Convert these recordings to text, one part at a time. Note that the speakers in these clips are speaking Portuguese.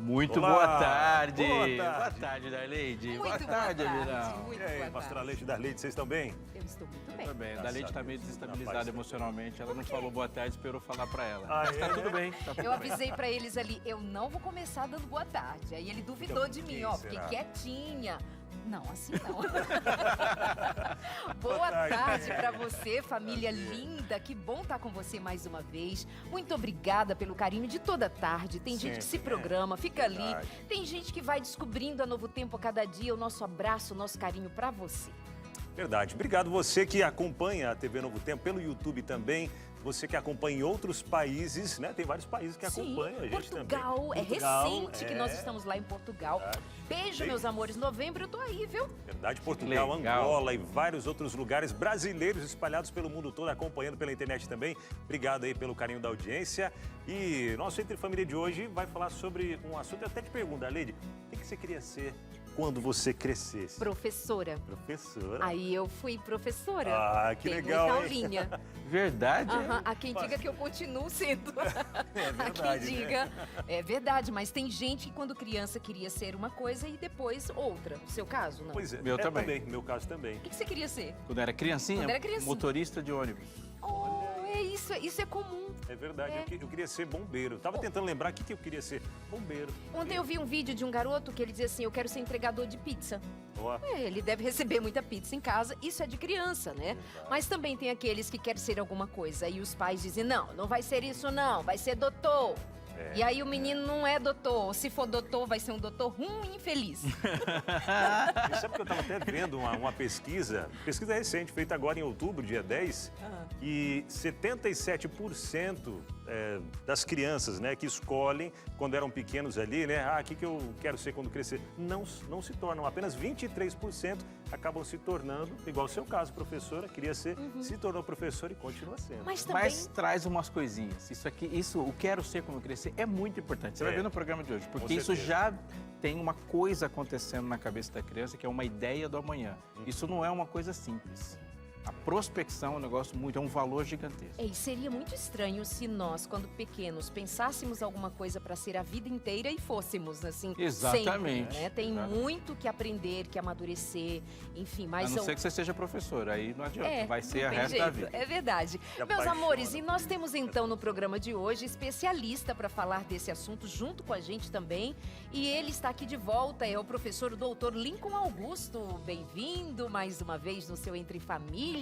Muito Olá. boa tarde. Boa tarde. Boa tarde, Darleide. Muito Boa boa tarde, tarde. Amirão. Muito E aí, boa pastora tarde. Leite e Darleide, vocês estão bem? Eu estou muito bem. Tudo bem. Graças Darleide a está meio Deus. desestabilizada Rapaz, emocionalmente. Ela não falou boa tarde, esperou falar pra ela. Ah, Mas tá é? tudo bem. Tá tudo Eu bem. avisei pra eles ali, eu não vou começar dando boa tarde. Aí ele duvidou Então, de mim, quem ó, será? fiquei quietinha. Não, assim não. Boa Boa tarde. tarde pra você, família linda. Que bom estar com você mais uma vez. Muito obrigada pelo carinho de toda tarde. Tem gente que se Sempre, né? programa, fica ali. Verdade. Tem gente que vai descobrindo a Novo Tempo a cada dia. O nosso abraço, o nosso carinho pra você. Verdade. Obrigado você que acompanha a TV Novo Tempo pelo YouTube também. Você que acompanha em outros países, né? Tem vários países que acompanham a gente Portugal, também. é recente que nós estamos lá em Portugal. Verdade. Beijo, meus amores. Novembro eu tô aí, viu? Verdade, Portugal, Legal. Angola e vários outros lugares brasileiros espalhados pelo mundo todo, acompanhando pela internet também. Obrigado aí pelo carinho da audiência. E nosso Entre Família de hoje vai falar sobre um assunto. Eu até te pergunto, Darleide, o que você queria ser quando você crescesse? Professora. Professora. Aí eu fui professora. Ah, que Tem legal, muita hein? aulinha. Verdade? Aham, há quem diga que eu continuo sendo. É Há quem verdade, diga. né? É verdade, mas tem gente que quando criança queria ser uma coisa e depois outra. No seu caso, não? Pois é, Meu também. Meu caso também. O que você queria ser? Quando era criancinha, Quando era criancinha. motorista de ônibus. Oh, isso é comum. É verdade, É. eu queria ser bombeiro. Tava tentando lembrar o que eu queria ser. Bombeiro. Ontem eu vi um vídeo de um garoto que ele dizia assim, eu quero ser entregador de pizza. Ó, Ele deve receber muita pizza em casa, isso é de criança, né? Mas também tem aqueles que querem ser alguma coisa e os pais dizem, não vai ser isso não, vai ser doutor. É. E aí o menino não é doutor, se for doutor vai ser um doutor ruim, infeliz. E sabe que eu estava até vendo uma pesquisa recente, feita agora em outubro, dia 10, que 77% das crianças, né, que escolhem quando eram pequenos ali, né, o que eu quero ser quando crescer, não se tornam, apenas 23% acabam se tornando, igual o seu caso, professora, queria ser, se tornou professora e continua sendo. Mas também... Mas traz umas coisinhas. Isso, o quero ser como crescer, é muito importante. Você vai ver no programa de hoje, porque isso certeza. já tem uma coisa acontecendo na cabeça da criança, que é uma ideia do amanhã. Isso não é uma coisa simples. A prospecção é um negócio muito, é um valor gigantesco. E seria muito estranho se nós, quando pequenos, pensássemos alguma coisa para ser a vida inteira e fôssemos, assim, Exatamente. sempre, né? Tem Exatamente. muito que aprender, que amadurecer, enfim, mas A não ser que você seja professora, aí não adianta, vai ser não a tem resto da jeito, vida. É verdade. Se Meus apaixona amores, e por nós isso. temos então no programa de hoje especialista para falar desse assunto junto com a gente também. E ele está aqui de volta, é o professor doutor Lincoln Augusto. Bem-vindo mais uma vez no seu Entre Família.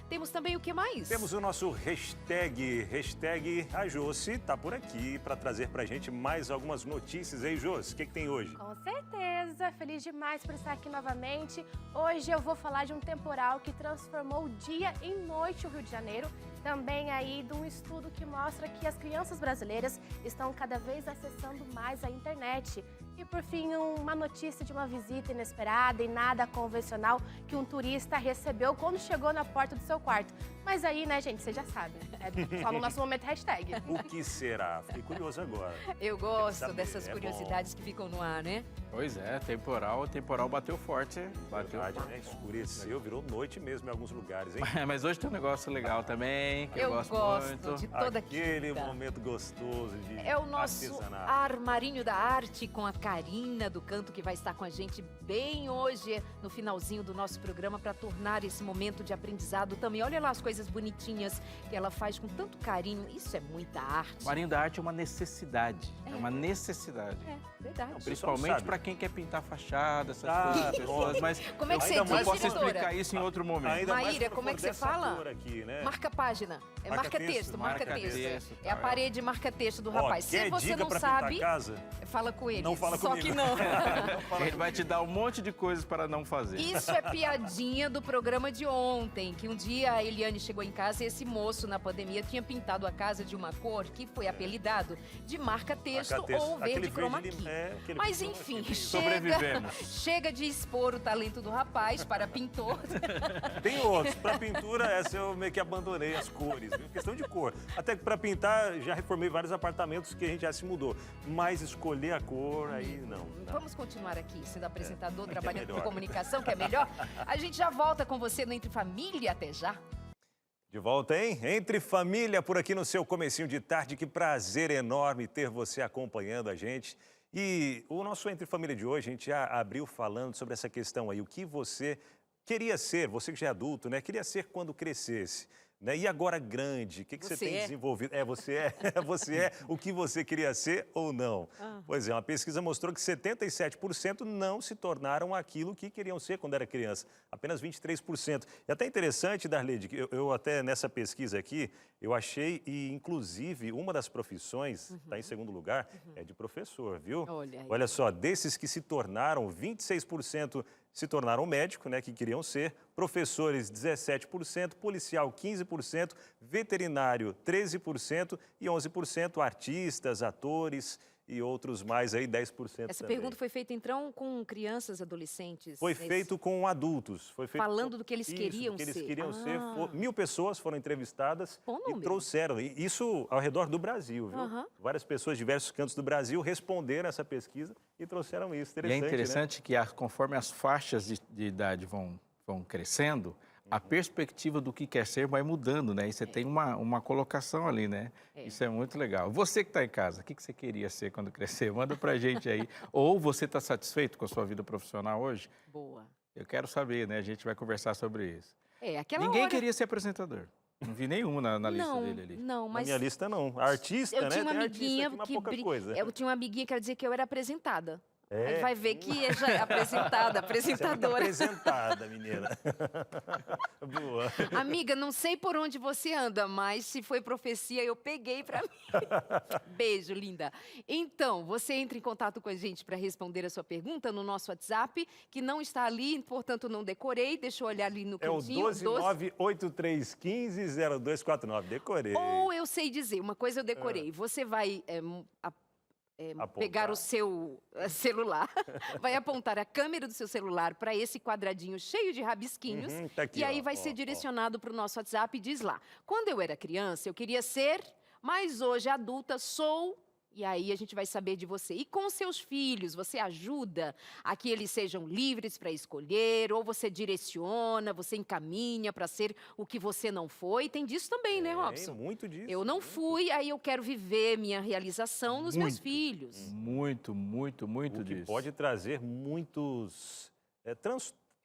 Temos também o que mais? Temos o nosso hashtag a Josi tá por aqui para trazer pra gente mais algumas notícias. Aí, Josi, o que tem hoje? Com certeza, feliz demais por estar aqui novamente. Hoje eu vou falar de um temporal que transformou dia em noite o Rio de Janeiro. Também aí de um estudo que mostra que as crianças brasileiras estão cada vez acessando mais a internet. E por fim, uma notícia de uma visita inesperada e nada convencional que um turista recebeu quando chegou na porta do seu quarto. Mas aí, né, gente, vocês já sabem. É só no nosso momento hashtag. O que será? Fiquei curioso agora. Eu gosto saber, dessas é curiosidades que ficam no ar, né? Pois é, o temporal bateu forte. Bateu Verdade, forte. né? Escureceu, virou noite mesmo em alguns lugares, hein? Mas hoje tem um negócio legal também, que eu gosto muito. de toda Aquele quinta. momento gostoso de É o nosso artesanato. armarinho da arte com a Karina do Canto, que vai estar com a gente bem hoje, no finalzinho do nosso programa, para tornar esse momento de aprendizado também. Olha lá as coisas bonitinhas que ela faz com tanto carinho. Isso é muita arte. O marinho da arte é uma necessidade. É uma necessidade. É, verdade. Não, Principalmente sabe. para quem quer pintar fachada, essas Ah, coisas, pessoas, mas Como é que Ainda você mais diz, eu posso diretora? explicar isso em outro momento. Ainda mais Maíra, quando como é for que você dessa fala? cor aqui, né? Marca página. É marca-texto, marca-texto. Marca-texto, É a tá. parede marca-texto do Ó, rapaz. Se quer você dica não pra sabe, pintar a casa? fala com ele. Não fala Só comigo. que não. Ele vai te dar um monte de coisas para não fazer. Isso é piadinha do programa de ontem, que um dia a Eliane chegou em casa e esse moço na pandemia tinha pintado a casa de uma cor que foi apelidado de marca-texto Marca-texto. ou verde Aquele chroma verde key. aquele Mas chroma enfim, key. Sobrevivemos. chega de expor o talento do rapaz para pintor. Tem outros. Para pintura, essa eu meio que abandonei as cores, viu? Questão de cor. Até que para pintar, já reformei vários apartamentos que a gente já se mudou. Mas escolher a cor, aí não. Vamos continuar aqui sendo apresentador, que é trabalhando com melhor. comunicação, que é melhor. A gente já volta com você no Entre Família. Até já. De volta, hein? Entre Família, por aqui no seu comecinho de tarde. Que prazer enorme ter você acompanhando a gente. E o nosso Entre Família de hoje, a gente já abriu falando sobre essa questão aí, o que você queria ser, você que já é adulto, né? Queria ser quando crescesse. Né? E agora grande, o que você tem desenvolvido? Você é o que você queria ser ou não? Pois é, uma pesquisa mostrou que 77% não se tornaram aquilo que queriam ser quando era criança. Apenas 23%. E até interessante, Darleide, que eu até nessa pesquisa aqui, eu achei, e inclusive uma das profissões, está em segundo lugar, é de professor, viu? Olha só, desses que se tornaram, 26% se tornaram médico, né, que queriam ser, professores 17%, policial 15%, veterinário 13% e 11% artistas, atores e outros mais aí 10% Essa também. pergunta foi feita então com crianças, adolescentes? Foi feito com adultos. Foi feito falando do que eles queriam do que eles ser. queriam ser. 1000 pessoas foram entrevistadas Bom e número. trouxeram. E isso ao redor do Brasil, viu? Várias pessoas de diversos cantos do Brasil responderam essa pesquisa e trouxeram isso. E é interessante, né, que conforme as faixas de idade vão crescendo, a perspectiva do que quer ser vai mudando, né? E você tem uma colocação ali, né? Isso é muito legal. Você que está em casa, o que você queria ser quando crescer? Manda pra gente aí. Ou você está satisfeito com a sua vida profissional hoje? Boa. Eu quero saber, né? A gente vai conversar sobre isso. Ninguém queria ser apresentador. Não vi nenhum na lista dele ali. Não, mas... Na minha lista, não. Artista, eu tinha né? uma amiguinha Eu tinha uma amiguinha que quer dizer que eu era apresentada. É. Aí vai ver que já é apresentada, apresentadora. Você é muito apresentada, menina. Boa. Amiga, não sei por onde você anda, mas se foi profecia, eu peguei pra mim. Beijo, linda. Então, você entra em contato com a gente para responder a sua pergunta no nosso WhatsApp, que não está ali, portanto não decorei. Deixa eu olhar ali no cantinho. É o 12983150249. Decorei. Ou eu sei dizer, uma coisa eu decorei. Você vai... pegar o seu celular, vai apontar a câmera do seu celular para esse quadradinho cheio de rabisquinhos, tá aqui, e aí vai ser direcionado para o nosso WhatsApp e diz lá, quando eu era criança eu queria ser, mas hoje adulta sou... E aí a gente vai saber de você. E com seus filhos, você ajuda a que eles sejam livres para escolher, ou você direciona, você encaminha para ser o que você não foi. Tem disso também, né, Robson? Muito disso. Eu não fui, aí eu quero viver minha realização nos meus filhos. Muito disso. Que pode trazer muitos...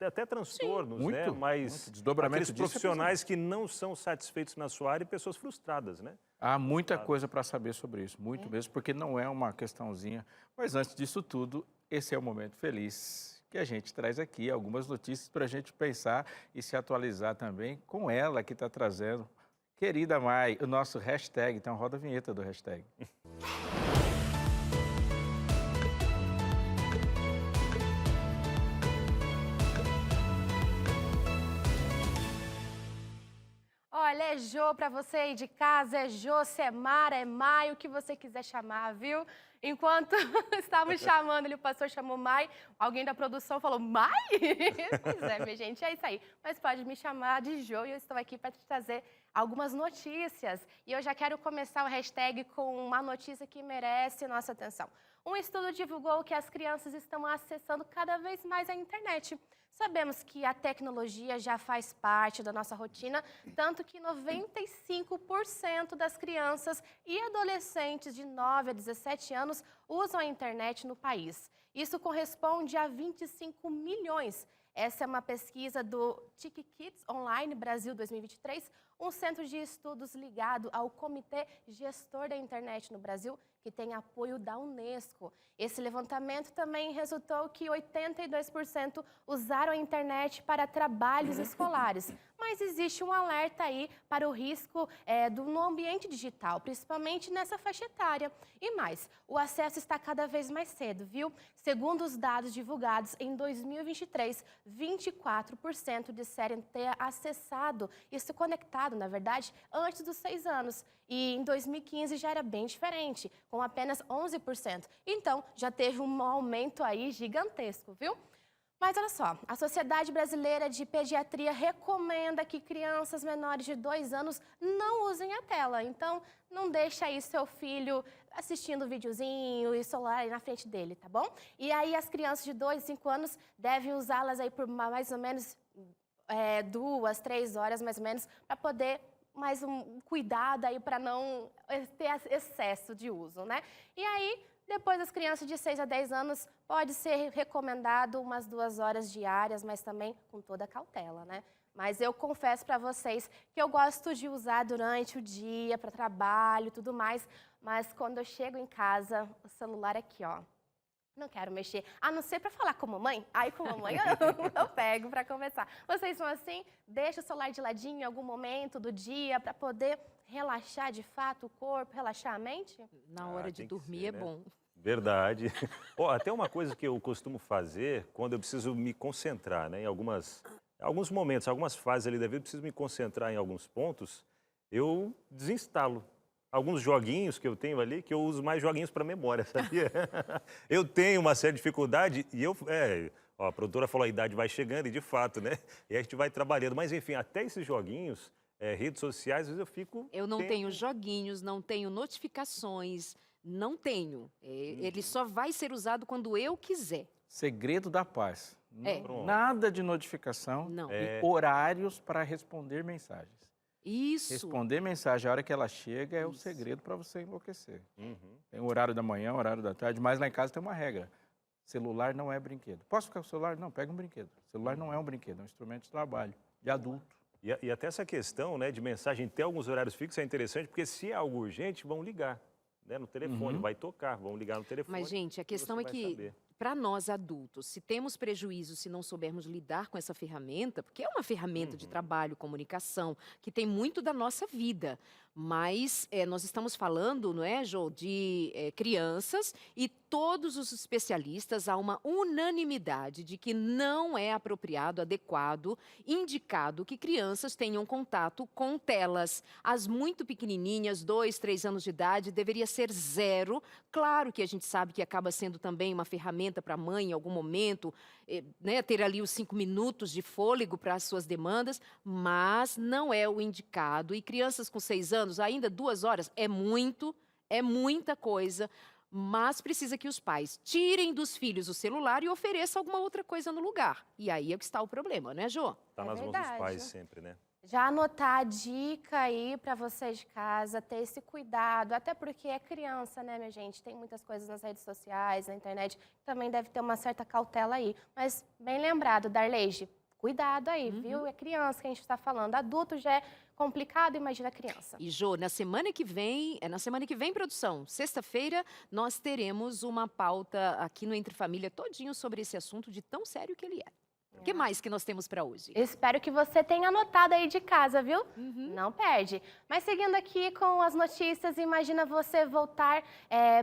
até transtornos, Sim, né? Mas desdobramento aqueles profissionais que não são satisfeitos na sua área e pessoas frustradas, né? Há muita coisa para saber sobre isso, muito mesmo, porque não é uma questãozinha. Mas antes disso tudo, esse é o Momento Feliz, que a gente traz aqui algumas notícias para a gente pensar e se atualizar também com ela que está trazendo. Querida Mai, o nosso hashtag, então roda a vinheta do hashtag. Olha, é Jô para você aí de casa, é Jô, se é Mara, é Mai, o que você quiser chamar, viu? Enquanto estávamos chamando, o pastor chamou Mai, alguém da produção falou, Mai? Pois é, minha gente, é isso aí. Mas pode me chamar de Jô e eu estou aqui para te trazer algumas notícias. E eu já quero começar o hashtag com uma notícia que merece nossa atenção. Um estudo divulgou que as crianças estão acessando cada vez mais a internet. Sabemos que a tecnologia já faz parte da nossa rotina, tanto que 95% das crianças e adolescentes de 9 a 17 anos usam a internet no país. Isso corresponde a 25 milhões. Essa é uma pesquisa do TIC Kids Online Brasil 2023, um centro de estudos ligado ao Comitê Gestor da Internet no Brasil, que tem apoio da Unesco. Esse levantamento também resultou que 82% usaram a internet para trabalhos escolares. Mas existe um alerta aí para o risco no ambiente digital, principalmente nessa faixa etária. E mais, o acesso está cada vez mais cedo, viu? Segundo os dados divulgados em 2023, 24% disseram ter acessado e se conectado, na verdade, antes dos 6 anos. E em 2015 já era bem diferente, com apenas 11%. Então, já teve um aumento aí gigantesco, viu? Mas olha só, a Sociedade Brasileira de Pediatria recomenda que crianças menores de 2 anos não usem a tela. Então, não deixa aí seu filho assistindo videozinho e celular aí na frente dele, tá bom? E aí as crianças de 2 a 5 anos devem usá-las aí por mais ou menos 2, 3 horas mais ou menos para poder mais um cuidado aí para não ter excesso de uso, né? E aí, depois das crianças de 6 a 10 anos, pode ser recomendado umas 2 horas diárias, mas também com toda a cautela, né? Mas eu confesso para vocês que eu gosto de usar durante o dia, para trabalho e tudo mais, mas quando eu chego em casa, o celular aqui, ó, não quero mexer, a não ser para falar com a mamãe. Aí com a mamãe eu pego para conversar. Vocês são assim? Deixa o celular de ladinho em algum momento do dia para poder relaxar de fato o corpo, relaxar a mente? Na hora de tem que dormir ser, é né? bom. Verdade. Ó, até uma coisa que eu costumo fazer quando eu preciso me concentrar, né? Em alguns momentos, algumas fases ali da vida, eu preciso me concentrar em alguns pontos, eu desinstalo. Alguns joguinhos que eu tenho ali, que eu uso mais joguinhos para memória, sabia? Eu tenho uma certa dificuldade e ó, a produtora falou, a idade vai chegando e de fato, né? E a gente vai trabalhando. Mas enfim, até esses joguinhos, redes sociais, às vezes eu fico... Eu não tenho joguinhos, não tenho notificações, não tenho. Ele só vai ser usado quando eu quiser. Segredo da paz. Pronto. Nada de notificação Não. e horários para responder mensagens. Isso. Responder mensagem a hora que ela chega é o segredo para você enlouquecer. Tem o horário da manhã, o horário da tarde, mas lá em casa tem uma regra. Celular não é brinquedo. Posso ficar com o celular? Não, pega um brinquedo. Celular não é um brinquedo, é um instrumento de trabalho, de adulto. E até essa questão, né, de mensagem ter alguns horários fixos é interessante, porque se é algo urgente, vão ligar, né, no telefone, vai tocar, vão ligar no telefone. Mas, gente, a questão você é vai que, saber. para nós adultos, se temos prejuízo, se não soubermos lidar com essa ferramenta, porque é uma ferramenta de trabalho, comunicação, que tem muito da nossa vida, mas nós estamos falando, não é, Jô, de crianças e todos os especialistas, há uma unanimidade de que não é apropriado, adequado, indicado que crianças tenham contato com telas. As muito pequenininhas, 2, 3 anos de idade, deveria ser 0. Claro que a gente sabe que acaba sendo também uma ferramenta para a mãe em algum momento, né, ter ali os 5 minutos de fôlego para as suas demandas, mas não é o indicado. E crianças com 6 anos, ainda 2 horas, é muita coisa, mas precisa que os pais tirem dos filhos o celular e ofereçam alguma outra coisa no lugar. E aí é que está o problema, né, Jô? Tá nas mãos dos pais sempre, né? Já anotar a dica aí para vocês de casa, ter esse cuidado, até porque é criança, né, minha gente? Tem muitas coisas nas redes sociais, na internet, também deve ter uma certa cautela aí. Mas bem lembrado, Darleide, cuidado aí, viu? É criança que a gente está falando, adulto já é complicado, imagina a criança. E, Jô, na semana que vem, produção, sexta-feira, nós teremos uma pauta aqui no Entre Família todinho sobre esse assunto de tão sério que ele é. O que mais que nós temos para hoje? Espero que você tenha anotado aí de casa, viu? Não perde. Mas seguindo aqui com as notícias, imagina você voltar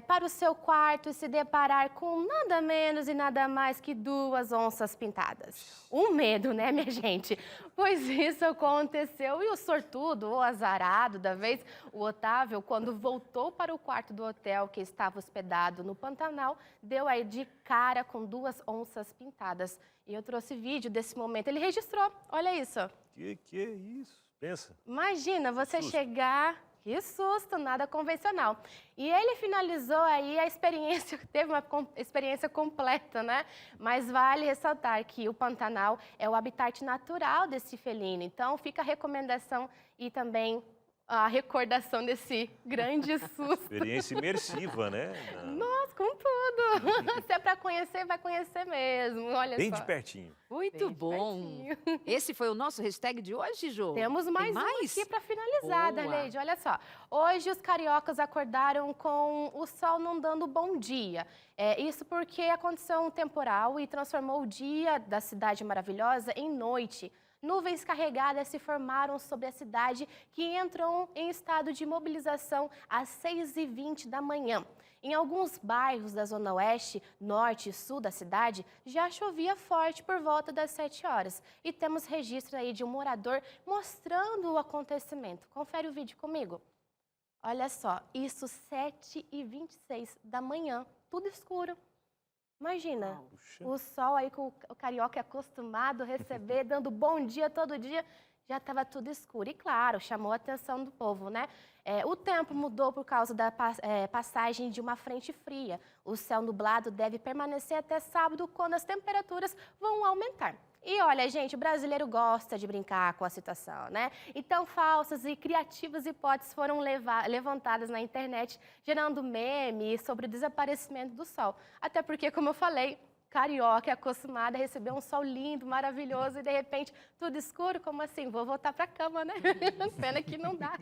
para o seu quarto e se deparar com nada menos e nada mais que 2 onças pintadas. Um medo, né, minha gente? Pois isso aconteceu e o sortudo, ou azarado da vez, o Otávio, quando voltou para o quarto do hotel que estava hospedado no Pantanal, deu aí de cara com 2 onças pintadas. E eu trouxe vídeo desse momento. Ele registrou. Olha isso. Que é isso? Pensa. Imagina você chegar... Que susto, nada convencional. E ele finalizou aí a experiência, teve uma experiência completa, né? Mas vale ressaltar que o Pantanal é o habitat natural desse felino. Então fica a recomendação e também a recordação desse grande susto. Experiência imersiva, né? Nossa, com tudo. Se é para conhecer, vai conhecer mesmo. Olha Bem só. de pertinho. Muito Bem de bom. pertinho. Esse foi o nosso hashtag de hoje, Jô? Temos mais Tem um aqui para finalizar, Boa. Darleide. Olha só. Hoje os cariocas acordaram com o sol não dando bom dia. Isso porque aconteceu um temporal e transformou o dia da cidade maravilhosa em noite. Nuvens carregadas se formaram sobre a cidade, que entrou em estado de mobilização às 6h20 da manhã. Em alguns bairros da zona oeste, norte e sul da cidade, já chovia forte por volta das 7 horas. E temos registro aí de um morador mostrando o acontecimento. Confere o vídeo comigo. Olha só, isso 7h26 da manhã, tudo escuro. Imagina, o sol aí que o carioca é acostumado a receber, dando bom dia todo dia, já estava tudo escuro. E claro, chamou a atenção do povo, né? O tempo mudou por causa da passagem de uma frente fria. O céu nublado deve permanecer até sábado, quando as temperaturas vão aumentar. E olha, gente, o brasileiro gosta de brincar com a situação, né? Então, falsas e criativas hipóteses foram levantadas na internet, gerando memes sobre o desaparecimento do sol. Até porque, como eu falei, carioca é acostumada a receber um sol lindo, maravilhoso, e de repente tudo escuro, como assim? Vou voltar pra cama, né? Pena que não dá.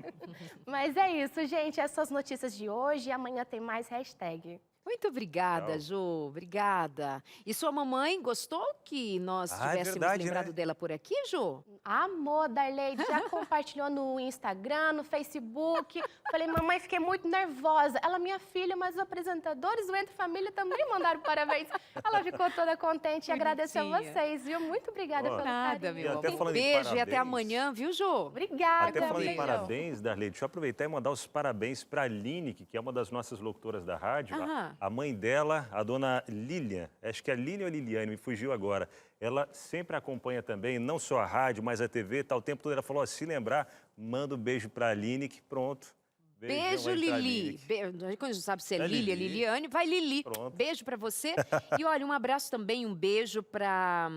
Mas é isso, gente, essas são as notícias de hoje e amanhã tem mais hashtag. Muito obrigada, Legal. Jô. Obrigada. E sua mamãe gostou que nós Ah, é tivéssemos verdade, lembrado né? dela por aqui, Jô? Amor, Darley, já compartilhou no Instagram, no Facebook. Falei, mamãe, fiquei muito nervosa. Ela, minha filha, mas os apresentadores do Entre Família também mandaram parabéns. Ela ficou toda contente e agradeceu a Bonitinha. vocês, viu? Muito obrigada Ó, pelo Nada, carinho. meu até amor. Um falando em beijo e até parabéns. amanhã, viu, Jô? Obrigada. Até falando em beijão. parabéns, Darley, deixa eu aproveitar e mandar os parabéns para a Lineker, que é uma das nossas locutoras da rádio. Aham. A mãe dela, a dona Lilian, acho que é Lilian ou Liliane, me fugiu agora. Ela sempre acompanha também, não só a rádio, mas a TV, tá o tempo todo. Ela falou, ó, se lembrar, manda um beijo para a Lineker, pronto. Beijão Beijo, aí pra Lili. Lineker. Quando a gente sabe se é É Lili, é Lili. Liliane, vai Lili. Pronto. Beijo pra você. E olha, um abraço também, um beijo para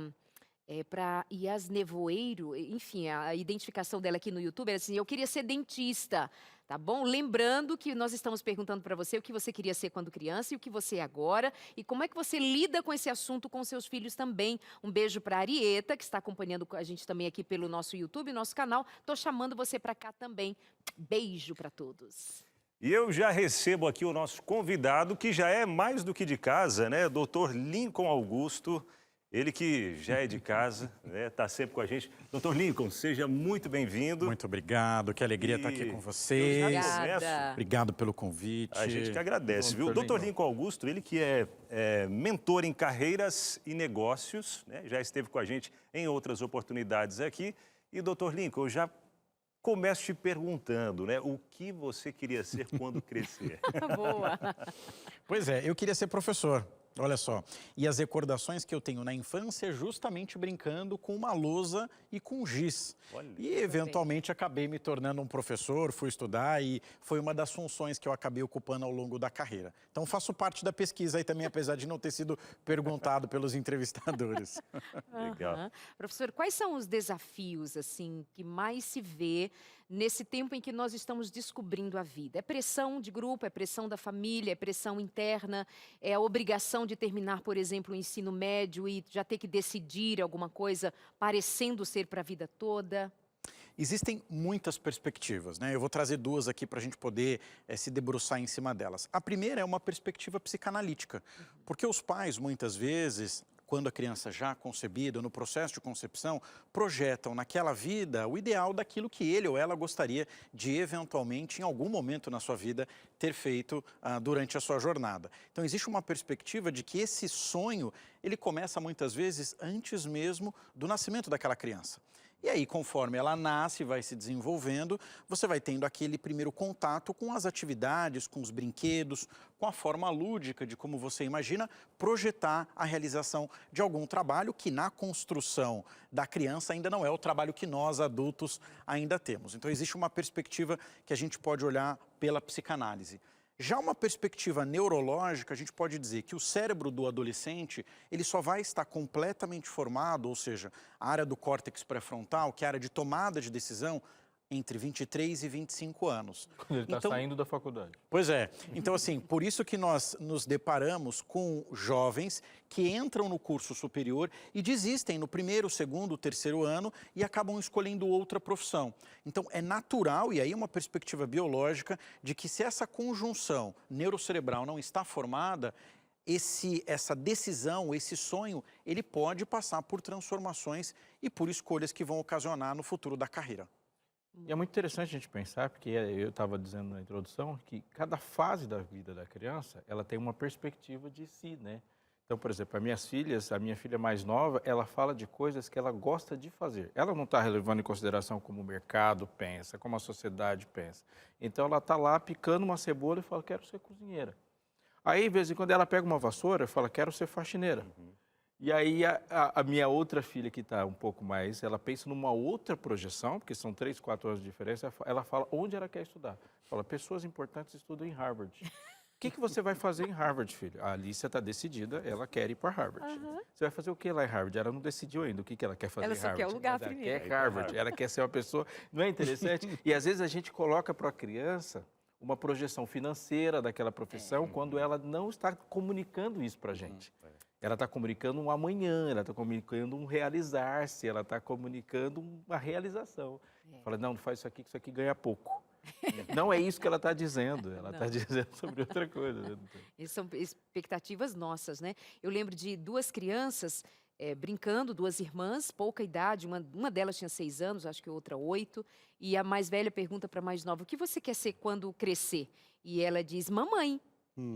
Yas Nevoeiro, enfim, a identificação dela aqui no YouTube era assim, eu queria ser dentista, tá bom? Lembrando que nós estamos perguntando para você o que você queria ser quando criança e o que você é agora, e como é que você lida com esse assunto com seus filhos também. Um beijo para Arieta, que está acompanhando a gente também aqui pelo nosso YouTube, nosso canal. Tô chamando você para cá também. Beijo para todos. E eu já recebo aqui o nosso convidado, que já é mais do que de casa, né? Dr. Lincoln Augusto. Ele que já é de casa, né? Está sempre com a gente. Doutor Lincoln, seja muito bem-vindo. Muito obrigado, que alegria estar aqui com vocês. Eu já Obrigada. começo. Obrigado pelo convite. A gente que agradece, viu? Dr. Dr. Lincoln Augusto, ele que é mentor em carreiras e negócios, né? Já esteve com a gente em outras oportunidades aqui. E, Dr. Lincoln, eu já começo te perguntando, né? O que você queria ser quando crescer? Boa. Pois é, eu queria ser professor. Olha só, e as recordações que eu tenho na infância é justamente brincando com uma lousa e com giz. Olha. E eventualmente acabei me tornando um professor, fui estudar e foi uma das funções que eu acabei ocupando ao longo da carreira. Então faço parte da pesquisa aí também, apesar de não ter sido perguntado pelos entrevistadores. Legal. Aham. Professor, quais são os desafios assim que mais se vê nesse tempo em que nós estamos descobrindo a vida? É pressão de grupo, é pressão da família, é pressão interna, é a obrigação de terminar, por exemplo, o ensino médio e já ter que decidir alguma coisa parecendo ser para a vida toda? Existem muitas perspectivas, né? Eu vou trazer duas aqui para a gente poder se debruçar em cima delas. A primeira é uma perspectiva psicanalítica, porque os pais, muitas vezes, quando a criança já concebida, no processo de concepção, projetam naquela vida o ideal daquilo que ele ou ela gostaria de, eventualmente, em algum momento na sua vida, ter feito durante a sua jornada. Então, existe uma perspectiva de que esse sonho, ele começa muitas vezes antes mesmo do nascimento daquela criança. E aí, conforme ela nasce, vai se desenvolvendo, você vai tendo aquele primeiro contato com as atividades, com os brinquedos, com a forma lúdica de como você imagina projetar a realização de algum trabalho que na construção da criança ainda não é o trabalho que nós adultos ainda temos. Então existe uma perspectiva que a gente pode olhar pela psicanálise. Já uma perspectiva neurológica, a gente pode dizer que o cérebro do adolescente, ele só vai estar completamente formado, ou seja, a área do córtex pré-frontal, que é a área de tomada de decisão, entre 23 e 25 anos. Quando ele está saindo da faculdade. Pois é. Então, assim, por isso que nós nos deparamos com jovens que entram no curso superior e desistem no primeiro, segundo, terceiro ano e acabam escolhendo outra profissão. Então, é natural, e aí uma perspectiva biológica, de que se essa conjunção neurocerebral não está formada, essa decisão, esse sonho, ele pode passar por transformações e por escolhas que vão ocasionar no futuro da carreira. E é muito interessante a gente pensar, porque eu estava dizendo na introdução, que cada fase da vida da criança, ela tem uma perspectiva de si, né? Então, por exemplo, a minha filha mais nova, ela fala de coisas que ela gosta de fazer. Ela não está levando em consideração como o mercado pensa, como a sociedade pensa. Então, ela está lá picando uma cebola e fala, quero ser cozinheira. Aí, de vez em quando, ela pega uma vassoura e fala, quero ser faxineira. E aí a minha outra filha, que está um pouco mais, ela pensa numa outra projeção, porque são 3, 4 anos de diferença, ela fala onde ela quer estudar. Fala, pessoas importantes estudam em Harvard. que você vai fazer em Harvard, filho? A Alicia está decidida, ela quer ir para Harvard. Você vai fazer o que lá em Harvard? Ela não decidiu ainda o que ela quer fazer Ela em só Harvard. quer o lugar Mas ela primeiro. quer Harvard, ela quer ser uma pessoa... Não é interessante? E às vezes a gente coloca para a criança uma projeção financeira daquela profissão quando ela não está comunicando isso para a gente. Ela está comunicando um amanhã, ela está comunicando um realizar-se, ela está comunicando uma realização. Fala, não faz isso aqui, que isso aqui ganha pouco. Não é isso que ela está dizendo, ela está dizendo sobre outra coisa. Né? Essas são expectativas nossas, né? Eu lembro de duas crianças brincando, duas irmãs, pouca idade, uma delas tinha 6 anos, acho que a outra 8, e a mais velha pergunta para a mais nova, o que você quer ser quando crescer? E ela diz, mamãe.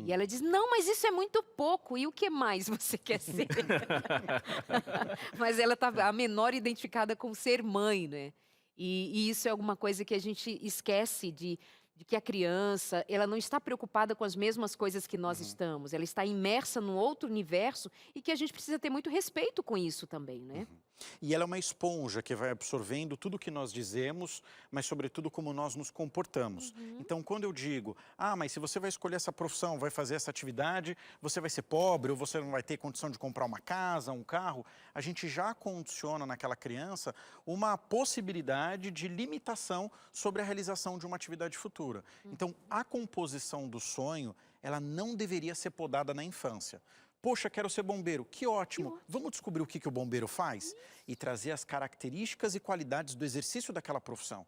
E ela diz, não, mas isso é muito pouco, e o que mais você quer ser? Mas ela está a menor identificada com ser mãe, né? E isso é alguma coisa que a gente esquece de que a criança, ela não está preocupada com as mesmas coisas que nós estamos. Ela está imersa num outro universo e que a gente precisa ter muito respeito com isso também, né? E ela é uma esponja que vai absorvendo tudo o que nós dizemos, mas sobretudo como nós nos comportamos. Então, quando eu digo, mas se você vai escolher essa profissão, vai fazer essa atividade, você vai ser pobre ou você não vai ter condição de comprar uma casa, um carro, a gente já condiciona naquela criança uma possibilidade de limitação sobre a realização de uma atividade futura. Então, a composição do sonho, ela não deveria ser podada na infância. Poxa, quero ser bombeiro. Que ótimo. Vamos descobrir o que o bombeiro faz? E trazer as características e qualidades do exercício daquela profissão.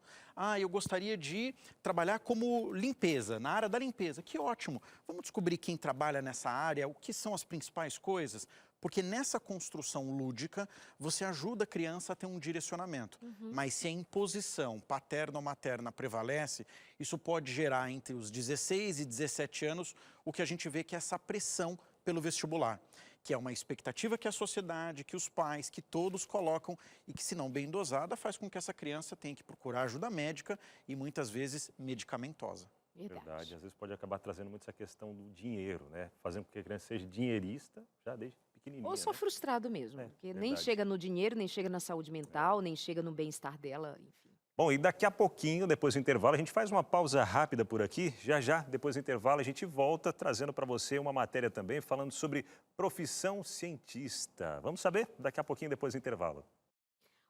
Eu gostaria de trabalhar como limpeza, na área da limpeza. Que ótimo. Vamos descobrir quem trabalha nessa área, o que são as principais coisas. Porque nessa construção lúdica, você ajuda a criança a ter um direcionamento. Mas se a imposição paterna ou materna prevalece, isso pode gerar entre os 16 e 17 anos o que a gente vê que é essa pressão pelo vestibular, que é uma expectativa que a sociedade, que os pais, que todos colocam e que, se não bem dosada, faz com que essa criança tenha que procurar ajuda médica e muitas vezes medicamentosa. Verdade. Às vezes pode acabar trazendo muito essa questão do dinheiro, né? Fazendo com que a criança seja dinheirista já desde pequenininha. Ou só né? frustrado mesmo, porque nem verdade. chega no dinheiro, nem chega na saúde mental, nem chega no bem-estar dela, enfim. Bom, e daqui a pouquinho, depois do intervalo, a gente faz uma pausa rápida por aqui. Já, depois do intervalo, a gente volta trazendo para você uma matéria também falando sobre profissão cientista. Vamos saber daqui a pouquinho, depois do intervalo.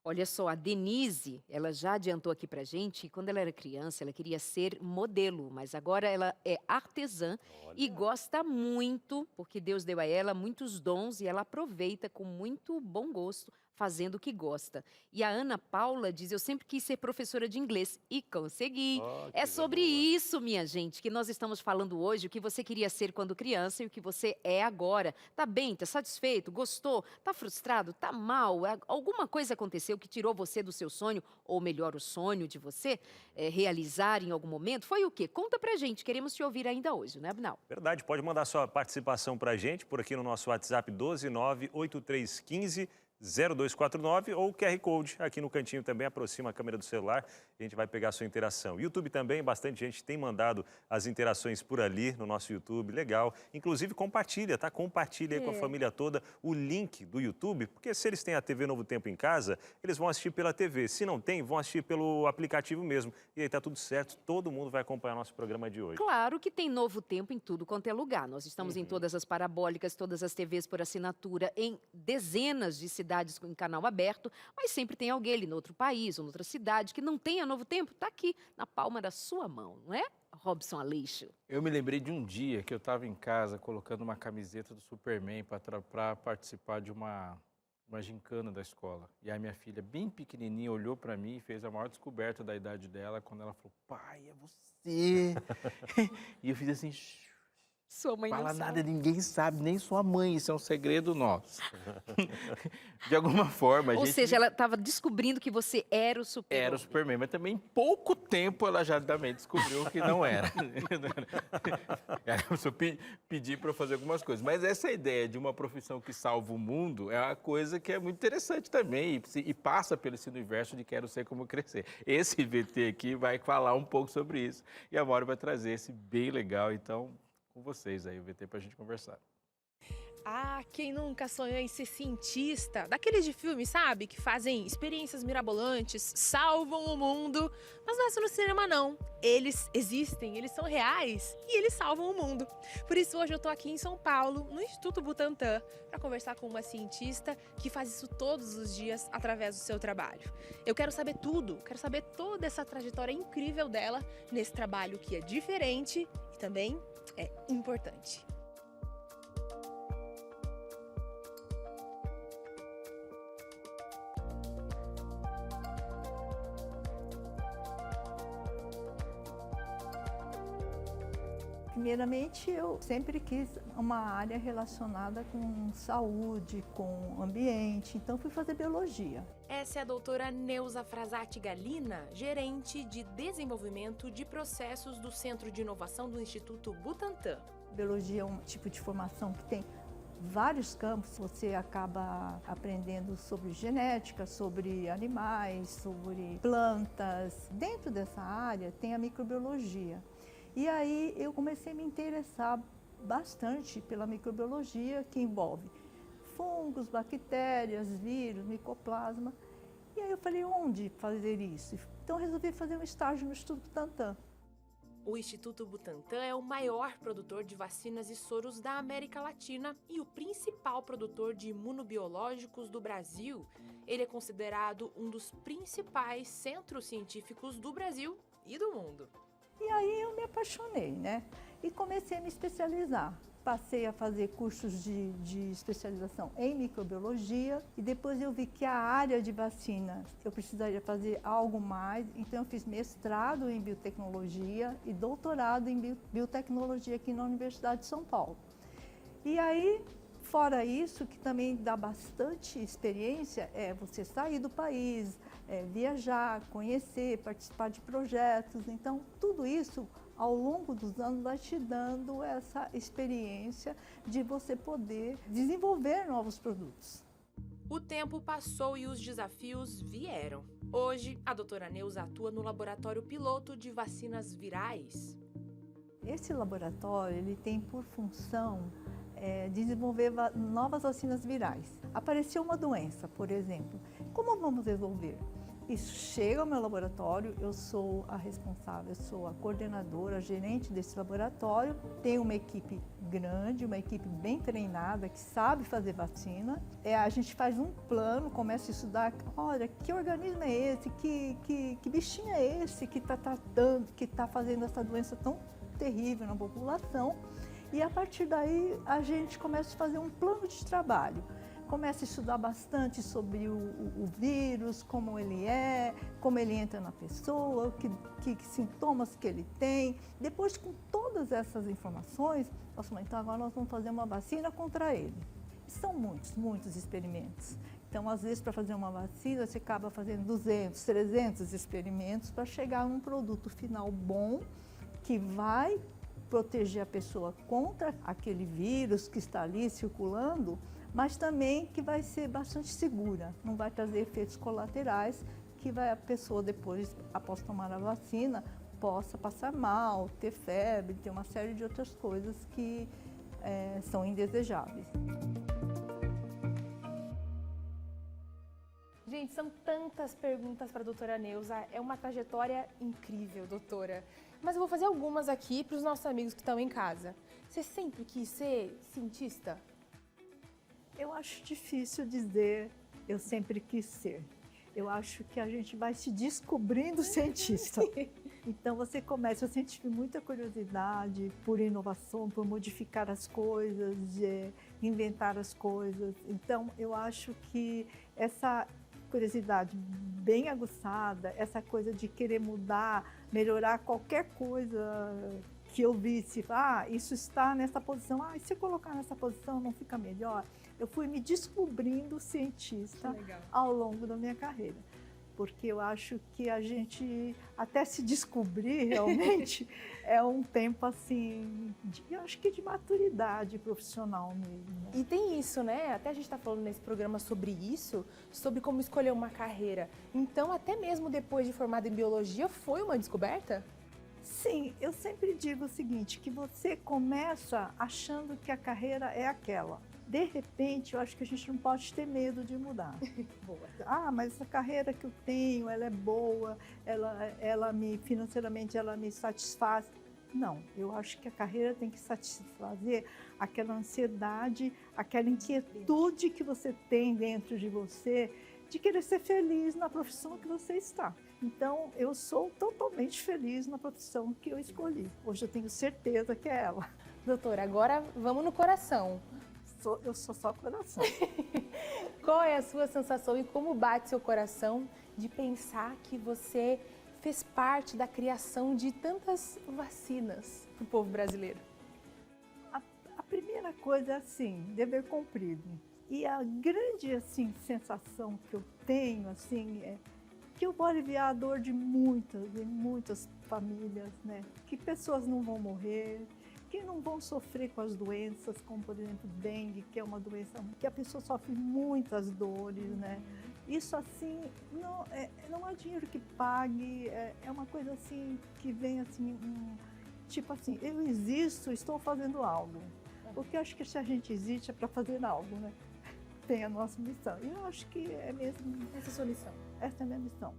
Olha só, a Denise, ela já adiantou aqui pra gente, quando ela era criança, ela queria ser modelo, mas agora ela é artesã e gosta muito, porque Deus deu a ela muitos dons e ela aproveita com muito bom gosto, fazendo o que gosta. E a Ana Paula diz, eu sempre quis ser professora de inglês e consegui. É sobre isso, minha gente, que nós estamos falando hoje, o que você queria ser quando criança e o que você é agora. Tá bem, tá satisfeito, gostou, tá frustrado, tá mal, alguma coisa aconteceu que tirou você do seu sonho, ou melhor, o sonho de você realizar em algum momento? Foi o quê? Conta pra gente, queremos te ouvir ainda hoje, né, Abinal? Verdade, pode mandar sua participação pra gente por aqui no nosso WhatsApp 1298315 0249 ou o QR Code aqui no cantinho também, aproxima a câmera do celular e a gente vai pegar a sua interação. YouTube também, bastante gente tem mandado as interações por ali no nosso YouTube, legal. Inclusive compartilha, tá? Compartilha aí com a família toda o link do YouTube, porque se eles têm a TV Novo Tempo em casa, eles vão assistir pela TV. Se não tem, vão assistir pelo aplicativo mesmo. E aí tá tudo certo, todo mundo vai acompanhar nosso programa de hoje. Claro que tem Novo Tempo em tudo quanto é lugar. Nós estamos em todas as parabólicas, todas as TVs por assinatura, em dezenas de cidades em canal aberto, mas sempre tem alguém ali no outro país ou noutra cidade que não tenha Novo Tempo, está aqui na palma da sua mão, não é? Robson Aleixo. Eu me lembrei de um dia que eu estava em casa colocando uma camiseta do Superman para participar de uma gincana da escola. E a minha filha, bem pequenininha, olhou para mim e fez a maior descoberta da idade dela quando ela falou, pai, é você. E eu fiz assim... Sua mãe Fala não nada, sabe. ninguém sabe, nem sua mãe, isso é um segredo nosso. De alguma forma, a Ou gente... seja, ela estava descobrindo que você era o Superman. Era o Superman, mas também em pouco tempo ela já também descobriu que não era. Ela começou a pedir para eu fazer algumas coisas. Mas essa ideia de uma profissão que salva o mundo é uma coisa que é muito interessante também e passa pelo esse universo de quero ser como crescer. Esse VT aqui vai falar um pouco sobre isso e a Mauro vai trazer esse bem legal, então... com vocês aí, o VT, para a gente conversar. Ah, quem nunca sonhou em ser cientista? Daqueles de filme, sabe? Que fazem experiências mirabolantes, salvam o mundo. Mas não é só no cinema, não. Eles existem, eles são reais e eles salvam o mundo. Por isso, hoje eu tô aqui em São Paulo, no Instituto Butantan, para conversar com uma cientista que faz isso todos os dias através do seu trabalho. Eu quero saber tudo, quero saber toda essa trajetória incrível dela nesse trabalho que é diferente e também é importante. Primeiramente, eu sempre quis uma área relacionada com saúde, com ambiente, então fui fazer biologia. Essa é a doutora Neuza Frasati Galina, gerente de desenvolvimento de processos do Centro de Inovação do Instituto Butantan. Biologia é um tipo de formação que tem vários campos, você acaba aprendendo sobre genética, sobre animais, sobre plantas. Dentro dessa área tem a microbiologia. E aí eu comecei a me interessar bastante pela microbiologia, que envolve fungos, bactérias, vírus, micoplasma. E aí eu falei, onde fazer isso? Então resolvi fazer um estágio no Instituto Butantan. O Instituto Butantan é o maior produtor de vacinas e soros da América Latina e o principal produtor de imunobiológicos do Brasil. Ele é considerado um dos principais centros científicos do Brasil e do mundo. E aí eu me apaixonei, né? E comecei a me especializar. Passei a fazer cursos de especialização em microbiologia e depois eu vi que a área de vacina eu precisaria fazer algo mais, então eu fiz mestrado em biotecnologia e doutorado em biotecnologia aqui na Universidade de São Paulo. E aí, fora isso, que também dá bastante experiência, é você sair do país, viajar, conhecer, participar de projetos. Então, tudo isso, ao longo dos anos, vai te dando essa experiência de você poder desenvolver novos produtos. O tempo passou e os desafios vieram. Hoje, a doutora Neuza atua no laboratório piloto de vacinas virais. Esse laboratório ele tem por função desenvolver novas vacinas virais. Apareceu uma doença, por exemplo. Como vamos resolver? Isso chega ao meu laboratório, eu sou a responsável, eu sou a coordenadora, a gerente desse laboratório. Tenho uma equipe grande, uma equipe bem treinada, que sabe fazer vacina. A gente faz um plano, começa a estudar, olha, que organismo é esse, que bichinho é esse que está tratando, que está fazendo essa doença tão terrível na população. E a partir daí a gente começa a fazer um plano de trabalho. Começa a estudar bastante sobre o vírus, como ele entra na pessoa, que sintomas que ele tem. Depois, com todas essas informações, nós falamos, então agora nós vamos fazer uma vacina contra ele. São muitos experimentos. Então, às vezes, para fazer uma vacina, você acaba fazendo 200, 300 experimentos para chegar a um produto final bom, que vai proteger a pessoa contra aquele vírus que está ali circulando, mas também que vai ser bastante segura, não vai trazer efeitos colaterais, que a pessoa depois, após tomar a vacina, possa passar mal, ter febre, ter uma série de outras coisas que são indesejáveis. Gente, são tantas perguntas para a doutora Neuza, é uma trajetória incrível, doutora. Mas eu vou fazer algumas aqui para os nossos amigos que estão em casa. Você sempre quis ser cientista? Eu acho difícil dizer eu sempre quis ser. Eu acho que a gente vai se descobrindo cientista. Então você começa a sentir muita curiosidade por inovação, por modificar as coisas, inventar as coisas. Então eu acho que essa curiosidade bem aguçada, essa coisa de querer mudar, melhorar qualquer coisa que eu visse, isso está nessa posição, e se eu colocar nessa posição não fica melhor? Eu fui me descobrindo cientista ao longo da minha carreira, porque eu acho que a gente, até se descobrir realmente, é um tempo assim, eu acho que de maturidade profissional mesmo. Né? E tem isso, né? Até a gente está falando nesse programa sobre isso, sobre como escolher uma carreira. Então, até mesmo depois de formada em biologia, foi uma descoberta? Assim, eu sempre digo o seguinte, que você começa achando que a carreira é aquela. De repente, eu acho que a gente não pode ter medo de mudar. Boa. Ah, mas essa carreira que eu tenho, ela é boa, financeiramente ela me satisfaz. Não, eu acho que a carreira tem que satisfazer aquela ansiedade, aquela inquietude que você tem dentro de você de querer ser feliz na profissão que você está. Então, eu sou totalmente feliz na profissão que eu escolhi. Hoje eu tenho certeza que é ela. Doutora, agora vamos no coração. Eu sou só coração. Qual é a sua sensação e como bate seu coração de pensar que você fez parte da criação de tantas vacinas para o povo brasileiro? A primeira coisa é assim, dever cumprido. E a grande assim, sensação que eu tenho assim, é que eu vou aliviar a dor de muitas famílias, né? Que pessoas não vão morrer, que não vão sofrer com as doenças, como por exemplo dengue, que é uma doença que a pessoa sofre muitas dores, né? Isso assim, não há dinheiro que pague, é uma coisa assim que vem assim, tipo assim, eu existo, estou fazendo algo. Porque eu acho que se a gente existe é para fazer algo, né? Tem a nossa missão. E eu acho que é mesmo. Essa é a sua missão. Essa é a minha missão.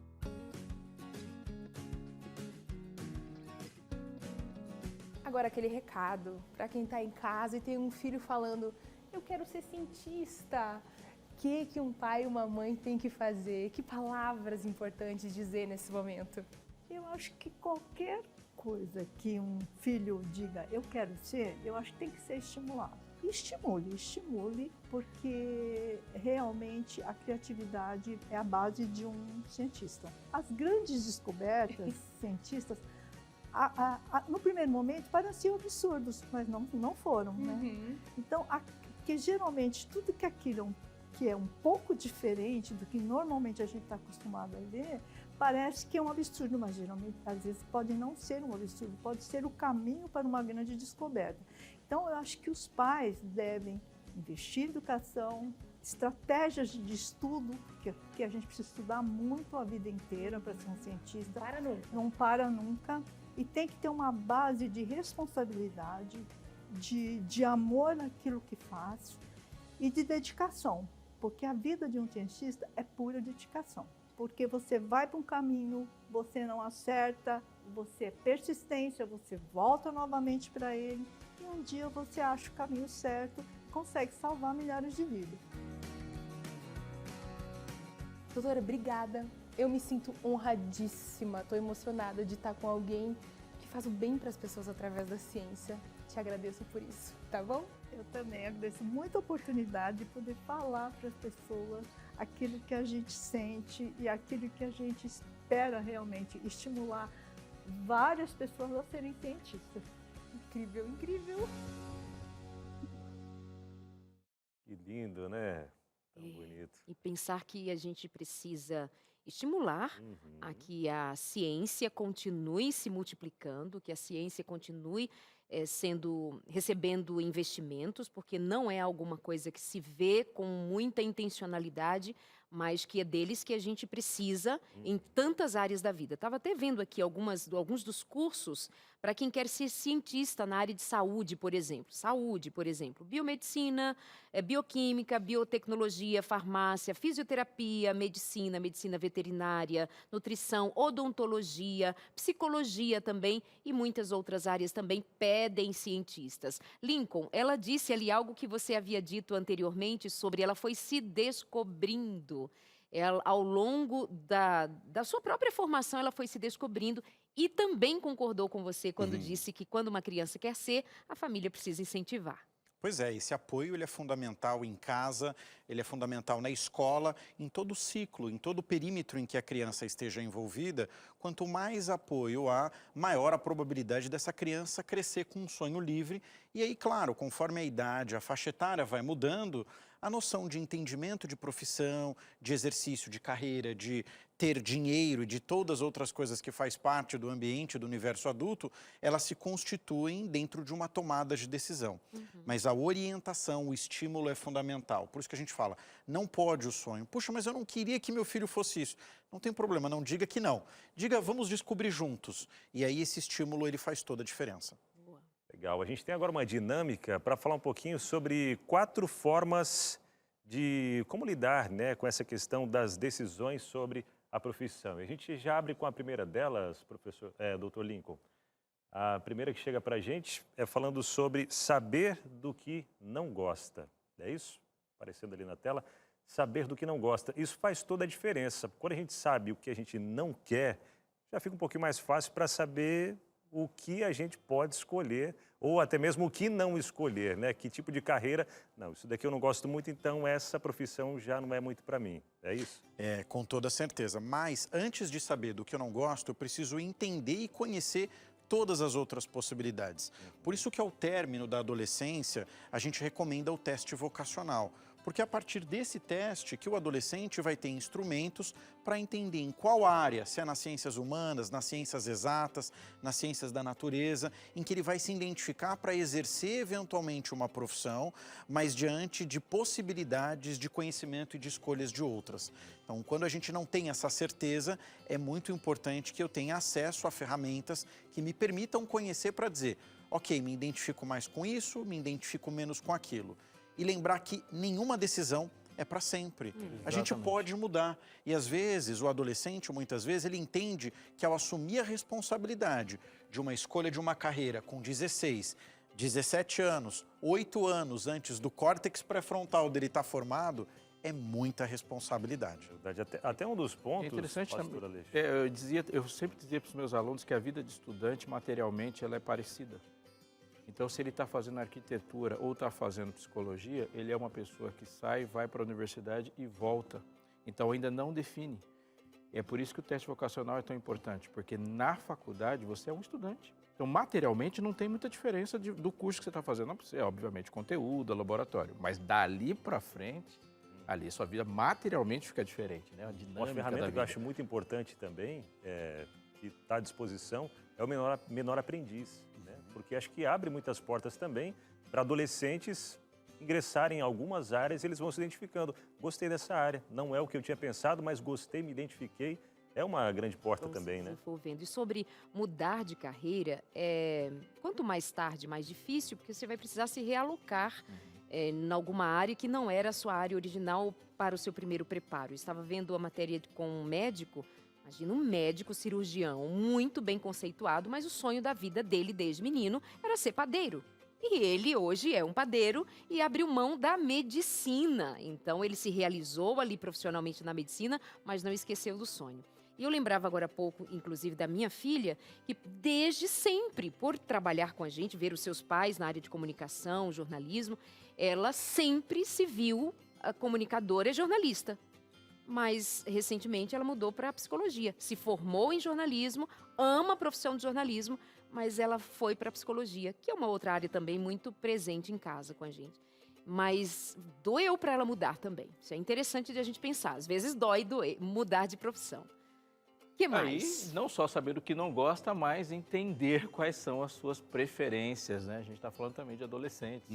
Agora aquele recado para quem está em casa e tem um filho falando, eu quero ser cientista. O que um pai e uma mãe tem que fazer? Que palavras importantes dizer nesse momento? Eu acho que qualquer coisa que um filho diga, eu quero ser, eu acho que tem que ser estimulado. Estimule, porque realmente a criatividade é a base de um cientista. As grandes descobertas cientistas, no primeiro momento, pareciam absurdos, mas não foram, né? Então, que geralmente tudo que aquilo que é um pouco diferente do que normalmente a gente está acostumado a ver, parece que é um absurdo, mas geralmente, às vezes, pode não ser um absurdo, pode ser o caminho para uma grande descoberta. Então, eu acho que os pais devem investir em educação, estratégias de estudo, que a gente precisa estudar muito a vida inteira para ser um cientista. Para nunca. Não para nunca. E tem que ter uma base de responsabilidade, de amor naquilo que faz e de dedicação. Porque a vida de um cientista é pura dedicação. Porque você vai para um caminho, você não acerta, você é persistência, você volta novamente para ele. E um dia você acha o caminho certo, consegue salvar milhares de vidas. Doutora, obrigada. Eu me sinto honradíssima, estou emocionada de estar com alguém que faz o bem para as pessoas através da ciência. Te agradeço por isso, tá bom? Eu também agradeço muito a oportunidade de poder falar para as pessoas aquilo que a gente sente e aquilo que a gente espera realmente, estimular várias pessoas a serem cientistas. Incrível, incrível. Que lindo, né? Tão bonito. E pensar que a gente precisa estimular a que a ciência continue se multiplicando, que a ciência continue recebendo investimentos, porque não é alguma coisa que se vê com muita intencionalidade, mas que é deles que a gente precisa em tantas áreas da vida. Estava até vendo aqui alguns dos cursos para quem quer ser cientista na área de saúde, por exemplo. Biomedicina, bioquímica, biotecnologia, farmácia, fisioterapia, medicina veterinária, nutrição, odontologia, psicologia também e muitas outras áreas também pedem cientistas. Lincoln, ela disse ali algo que você havia dito anteriormente sobre ela foi se descobrindo. Ela, ao longo da sua própria formação, ela foi se descobrindo e também concordou com você quando disse que quando uma criança quer ser, a família precisa incentivar. Pois é, esse apoio ele é fundamental em casa, ele é fundamental na escola, em todo o ciclo, em todo o perímetro em que a criança esteja envolvida. Quanto mais apoio há, maior a probabilidade dessa criança crescer com um sonho livre. E aí, claro, conforme a idade, a faixa etária vai mudando, a noção de entendimento de profissão, de exercício, de carreira, de ter dinheiro e de todas as outras coisas que faz parte do ambiente, do universo adulto, elas se constituem dentro de uma tomada de decisão. Mas a orientação, o estímulo é fundamental. Por isso que a gente fala, não pode o sonho. Puxa, mas eu não queria que meu filho fosse isso. Não tem problema, não diga que não. Diga, vamos descobrir juntos. E aí esse estímulo, ele faz toda a diferença. Legal. A gente tem agora uma dinâmica para falar um pouquinho sobre 4 formas de como lidar, né, com essa questão das decisões sobre a profissão. A gente já abre com a primeira delas, Dr. Lincoln. A primeira que chega para a gente é falando sobre saber do que não gosta. É isso? Aparecendo ali na tela. Saber do que não gosta. Isso faz toda a diferença. Quando a gente sabe o que a gente não quer, já fica um pouquinho mais fácil para saber o que a gente pode escolher ou até mesmo o que não escolher, né? Que tipo de carreira, não, isso daqui eu não gosto muito, então essa profissão já não é muito para mim, é isso? É, com toda certeza. Mas antes de saber do que eu não gosto, eu preciso entender e conhecer todas as outras possibilidades. Por isso que ao término da adolescência, a gente recomenda o teste vocacional. Porque é a partir desse teste que o adolescente vai ter instrumentos para entender em qual área, se é nas ciências humanas, nas ciências exatas, nas ciências da natureza, em que ele vai se identificar para exercer eventualmente uma profissão, mas diante de possibilidades de conhecimento e de escolhas de outras. Então, quando a gente não tem essa certeza, é muito importante que eu tenha acesso a ferramentas que me permitam conhecer para dizer, ok, me identifico mais com isso, me identifico menos com aquilo. E lembrar que nenhuma decisão é para sempre. A gente pode mudar. E às vezes, o adolescente, muitas vezes, ele entende que ao assumir a responsabilidade de uma escolha de uma carreira com 16, 17 anos, 8 anos antes do córtex pré-frontal dele estar formado, é muita responsabilidade. Até um dos pontos, É interessante pastor também. Alexandre. Eu sempre dizia para os meus alunos que a vida de estudante, materialmente, ela é parecida. Então, se ele está fazendo arquitetura ou está fazendo psicologia, ele é uma pessoa que sai, vai para a universidade e volta. Então, ainda não define. É por isso que o teste vocacional é tão importante, porque na faculdade você é um estudante. Então, materialmente, não tem muita diferença do curso que você está fazendo. Não precisa, obviamente, conteúdo, laboratório. Mas dali para frente, ali sua vida materialmente fica diferente, né? A dinâmica Uma ferramenta da que vida. eu acho muito importante também, que está à disposição, é o menor aprendiz. Porque acho que abre muitas portas também para adolescentes ingressarem em algumas áreas e eles vão se identificando. Gostei dessa área, não é o que eu tinha pensado, mas gostei, me identifiquei. É uma grande porta também, né? Desenvolvendo. E sobre mudar de carreira, quanto mais tarde, mais difícil, porque você vai precisar se realocar em alguma área que não era a sua área original para o seu primeiro preparo. Eu estava vendo a matéria com um médico. Imagina um médico cirurgião muito bem conceituado, mas o sonho da vida dele desde menino era ser padeiro. E ele hoje é um padeiro e abriu mão da medicina. Então ele se realizou ali profissionalmente na medicina, mas não esqueceu do sonho. E eu lembrava agora há pouco, inclusive, da minha filha, que desde sempre, por trabalhar com a gente, ver os seus pais na área de comunicação, jornalismo, ela sempre se viu comunicadora e jornalista. Mas, recentemente, ela mudou para psicologia. Se formou em jornalismo, ama a profissão de jornalismo, mas ela foi para psicologia, que é uma outra área também muito presente em casa com a gente. Mas doeu para ela mudar também. Isso é interessante de a gente pensar. Às vezes dói mudar de profissão. O que mais? Aí, não só saber o que não gosta, mas entender quais são as suas preferências, né? A gente está falando também de adolescentes.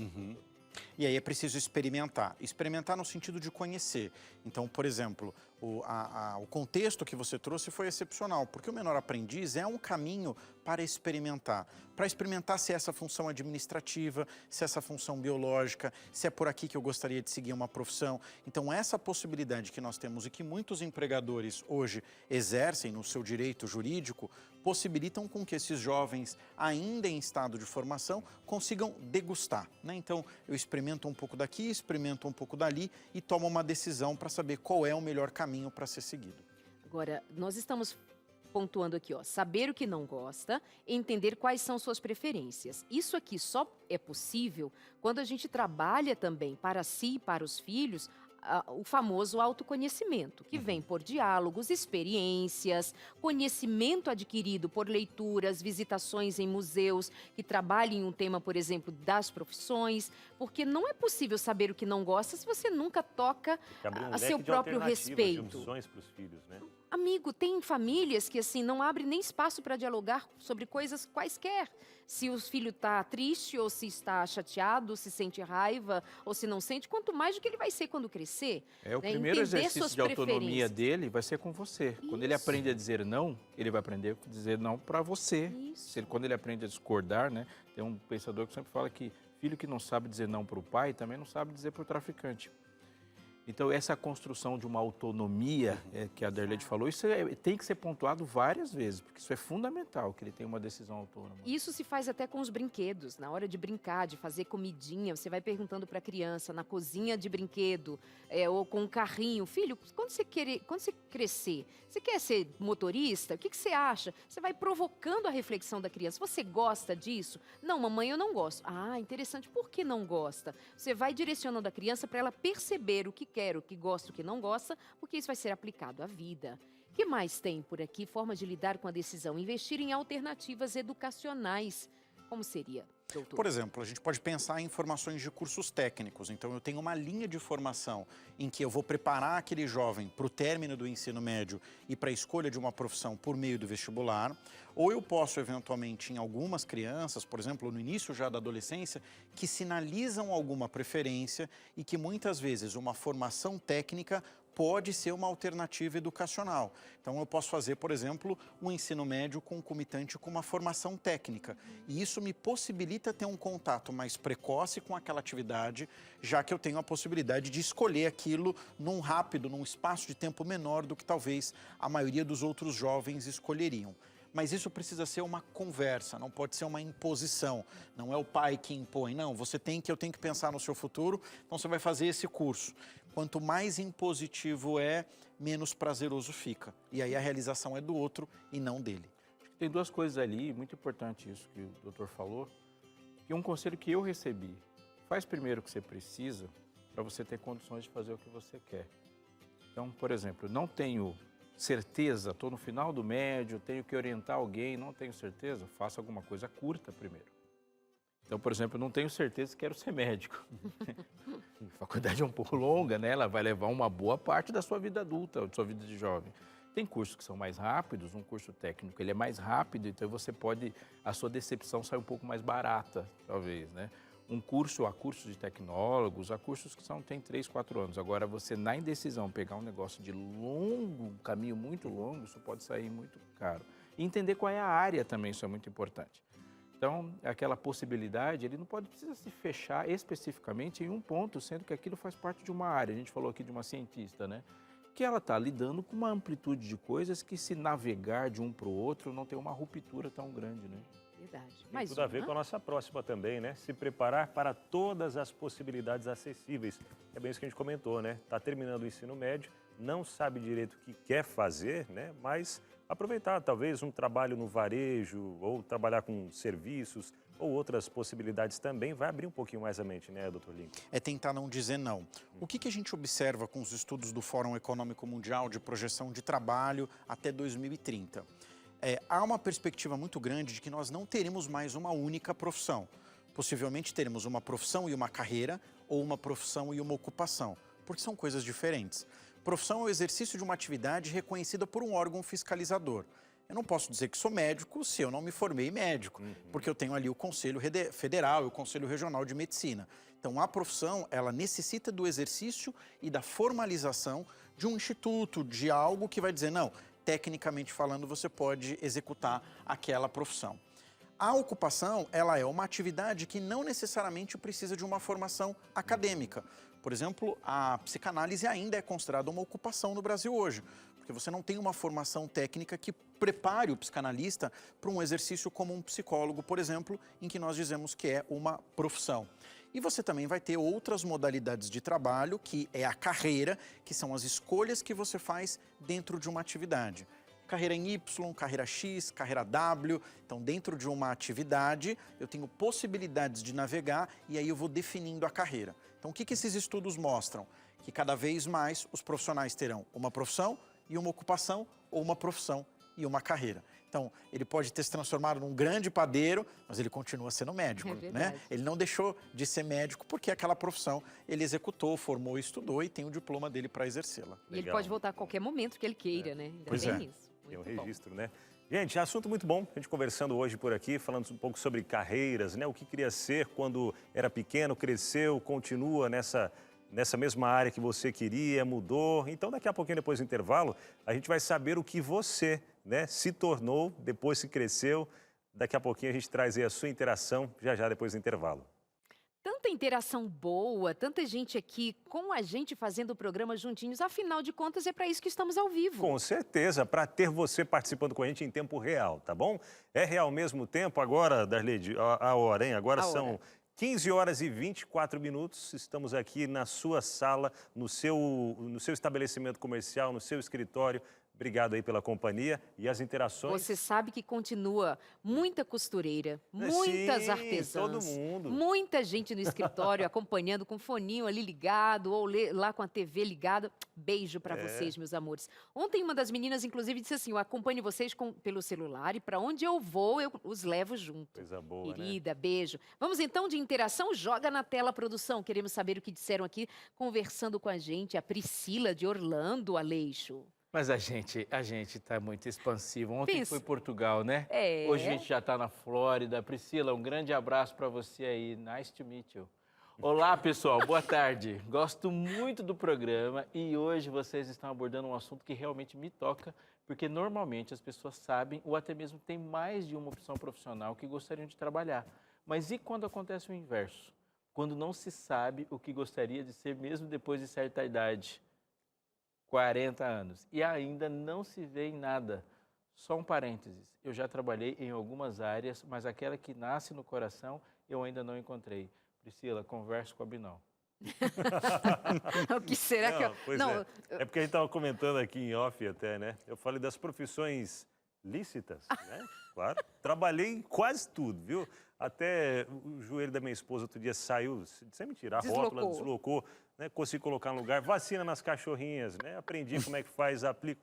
E aí é preciso experimentar. Experimentar no sentido de conhecer. Então, por exemplo, o contexto que você trouxe foi excepcional, porque o menor aprendiz é um caminho para experimentar se essa função administrativa, se essa função biológica, se é por aqui que eu gostaria de seguir uma profissão. Então, essa possibilidade que nós temos e que muitos empregadores hoje exercem no seu direito jurídico, possibilitam com que esses jovens, ainda em estado de formação, consigam degustar, né? Então, eu experimento um pouco daqui, experimento um pouco dali e tomo uma decisão para saber qual é o melhor caminho para ser seguido. Agora, nós estamos pontuando aqui, ó, saber o que não gosta, entender quais são suas preferências. Isso aqui só é possível quando a gente trabalha também para si e para os filhos o famoso autoconhecimento, que vem por diálogos, experiências, conhecimento adquirido por leituras, visitações em museus que trabalhem um tema, por exemplo, das profissões, porque não é possível saber o que não gosta se você nunca toca a seu próprio respeito. De opções para os filhos, né? Amigo, tem famílias que assim não abrem nem espaço para dialogar sobre coisas quaisquer. Se o filho está triste, ou se está chateado, se sente raiva, ou se não sente, quanto mais do que ele vai ser quando crescer. É o né? primeiro Entender exercício suas de autonomia preferências. dele vai ser com você. Quando ele Isso. aprende a dizer não, ele vai aprender a dizer não para você. Isso. Quando ele aprende a discordar, né? Tem um pensador que sempre fala que filho que não sabe dizer não para o pai também não sabe dizer para o traficante. Então, essa construção de uma autonomia que a Darlede falou, isso tem que ser pontuado várias vezes, porque isso é fundamental, que ele tenha uma decisão autônoma. Isso se faz até com os brinquedos. Na hora de brincar, de fazer comidinha, você vai perguntando para a criança, na cozinha de brinquedo, ou com um carrinho. Filho, quando você crescer, você quer ser motorista? O que você acha? Você vai provocando a reflexão da criança. Você gosta disso? Não, mamãe, eu não gosto. Ah, interessante. Por que não gosta? Você vai direcionando a criança para ela perceber o que quer, o que gosta, o que não gosta, porque isso vai ser aplicado à vida. O que mais tem por aqui? Formas de lidar com a decisão. Investir em alternativas educacionais. Como seria, doutor? Por exemplo, a gente pode pensar em formações de cursos técnicos. Então, eu tenho uma linha de formação em que eu vou preparar aquele jovem para o término do ensino médio e para a escolha de uma profissão por meio do vestibular. Ou eu posso, eventualmente, em algumas crianças, por exemplo, no início já da adolescência, que sinalizam alguma preferência e que muitas vezes uma formação técnica pode ser uma alternativa educacional. Então, eu posso fazer, por exemplo, um ensino médio concomitante com uma formação técnica. E isso me possibilita ter um contato mais precoce com aquela atividade, já que eu tenho a possibilidade de escolher aquilo num espaço de tempo menor do que talvez a maioria dos outros jovens escolheriam. Mas isso precisa ser uma conversa, não pode ser uma imposição. Não é o pai que impõe, não, eu tenho que pensar no seu futuro, então você vai fazer esse curso. Quanto mais impositivo menos prazeroso fica. E aí a realização é do outro e não dele. Tem duas coisas ali, muito importante isso que o doutor falou, e um conselho que eu recebi. Faz primeiro o que você precisa para você ter condições de fazer o que você quer. Então, por exemplo, não tenho certeza, estou no final do médio, tenho que orientar alguém, não tenho certeza, faça alguma coisa curta primeiro. Então, por exemplo, eu não tenho certeza que quero ser médico. A faculdade é um pouco longa, né? Ela vai levar uma boa parte da sua vida adulta, da sua vida de jovem. Tem cursos que são mais rápidos, um curso técnico ele é mais rápido, então a sua decepção sai um pouco mais barata, talvez, né? Há cursos de tecnólogos, há cursos que tem 3, 4 anos. Agora, você na indecisão pegar um negócio de um caminho muito longo, isso pode sair muito caro. E entender qual é a área também, isso é muito importante. Então, aquela possibilidade, ele não precisa se fechar especificamente em um ponto, sendo que aquilo faz parte de uma área. A gente falou aqui de uma cientista, né? Que ela está lidando com uma amplitude de coisas que, se navegar de um para o outro, não tem uma ruptura tão grande, né? Verdade. Tem tudo a ver com a nossa próxima também, né? Se preparar para todas as possibilidades acessíveis. É bem isso que a gente comentou, né? Está terminando o ensino médio, não sabe direito o que quer fazer, né? Mas aproveitar talvez um trabalho no varejo ou trabalhar com serviços ou outras possibilidades também vai abrir um pouquinho mais a mente, né, doutor Lincoln? É tentar não dizer não. O que a gente observa com os estudos do Fórum Econômico Mundial de projeção de trabalho até 2030? Há uma perspectiva muito grande de que nós não teremos mais uma única profissão. Possivelmente teremos uma profissão e uma carreira ou uma profissão e uma ocupação, porque são coisas diferentes. Profissão é o exercício de uma atividade reconhecida por um órgão fiscalizador. Eu não posso dizer que sou médico se eu não me formei médico, porque eu tenho ali o Conselho Federal e o Conselho Regional de Medicina. Então, a profissão, ela necessita do exercício e da formalização de um instituto, de algo que vai dizer, não, tecnicamente falando, você pode executar aquela profissão. A ocupação, ela é uma atividade que não necessariamente precisa de uma formação acadêmica. Por exemplo, a psicanálise ainda é considerada uma ocupação no Brasil hoje, porque você não tem uma formação técnica que prepare o psicanalista para um exercício como um psicólogo, por exemplo, em que nós dizemos que é uma profissão. E você também vai ter outras modalidades de trabalho, que é a carreira, que são as escolhas que você faz dentro de uma atividade. Carreira em Y, carreira X, carreira W. Então, dentro de uma atividade, eu tenho possibilidades de navegar e aí eu vou definindo a carreira. Então, o que esses estudos mostram? Que cada vez mais os profissionais terão uma profissão e uma ocupação ou uma profissão e uma carreira. Então, ele pode ter se transformado num grande padeiro, mas ele continua sendo médico, É né? verdade. Ele não deixou de ser médico porque aquela profissão ele executou, formou, estudou e tem o diploma dele para exercê-la. E ele Legal. pode voltar a qualquer momento que ele queira, né? Ainda Pois tem é. isso. Tem um Muito bom. registro, né? Gente, assunto muito bom. A gente conversando hoje por aqui, falando um pouco sobre carreiras, né? O que queria ser quando era pequeno, cresceu, continua nessa mesma área que você queria, mudou. Então, daqui a pouquinho, depois do intervalo, a gente vai saber o que você, né, se tornou depois que cresceu. Daqui a pouquinho a gente traz aí a sua interação, já depois do intervalo. Tanta interação boa, tanta gente aqui com a gente fazendo o programa juntinhos. Afinal de contas, é para isso que estamos ao vivo. Com certeza, para ter você participando com a gente em tempo real, tá bom? É real mesmo tempo agora, Darley, a hora, hein? Agora A são hora. 15 horas e 24 minutos. Estamos aqui na sua sala, no seu estabelecimento comercial, no seu escritório. Obrigado aí pela companhia e as interações. Você sabe que continua muita costureira, muitas Sim, artesãs, todo mundo. muita gente no escritório acompanhando com o foninho ali ligado ou lá com a TV ligada. Beijo para É. vocês, meus amores. Ontem uma das meninas, inclusive, disse assim, eu acompanho vocês pelo celular e para onde eu vou, eu os levo junto. Coisa boa, né? Querida, beijo. Vamos então de interação? Joga na tela, produção. Queremos saber o que disseram aqui, conversando com a gente. A Priscila de Orlando, Aleixo. Mas a gente está muito expansivo. Ontem Pensa. foi Portugal, né? É. Hoje a gente já está na Flórida. Priscila, um grande abraço para você aí. Nice to meet you. Olá, pessoal. Boa tarde. Gosto muito do programa e hoje vocês estão abordando um assunto que realmente me toca, porque normalmente as pessoas sabem ou até mesmo têm mais de uma opção profissional que gostariam de trabalhar. Mas e quando acontece o inverso? Quando não se sabe o que gostaria de ser mesmo depois de certa idade? 40 anos. E ainda não se vê em nada. Só um parênteses. Eu já trabalhei em algumas áreas, mas aquela que nasce no coração eu ainda não encontrei. Priscila, converse com a Binal. O que será que eu... Não, pois Não, é porque a gente estava comentando aqui em off até, né? Eu falei das profissões lícitas, né? Claro. Trabalhei em quase tudo, viu? Até o joelho da minha esposa outro dia saiu, sem mentira, a rótula deslocou, né? Consegui colocar no lugar. Vacina nas cachorrinhas, né? Aprendi como é que faz, aplico.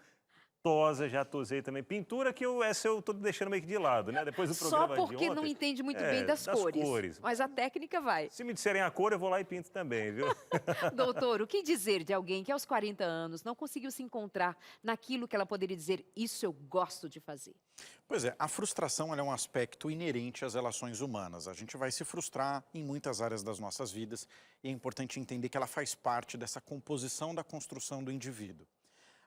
Tosa, já tosei também. Pintura que essa eu tô deixando meio que de lado, né? Depois do programa só de porque ontem. não entende muito bem das cores. Mas a técnica vai. Se me disserem a cor, eu vou lá e pinto também, viu? Doutor, o que dizer de alguém que aos 40 anos não conseguiu se encontrar naquilo que ela poderia dizer, isso eu gosto de fazer? Pois é, a frustração ela é um aspecto inerente às relações humanas. A gente vai se frustrar em muitas áreas das nossas vidas e é importante entender que ela faz parte dessa composição da construção do indivíduo.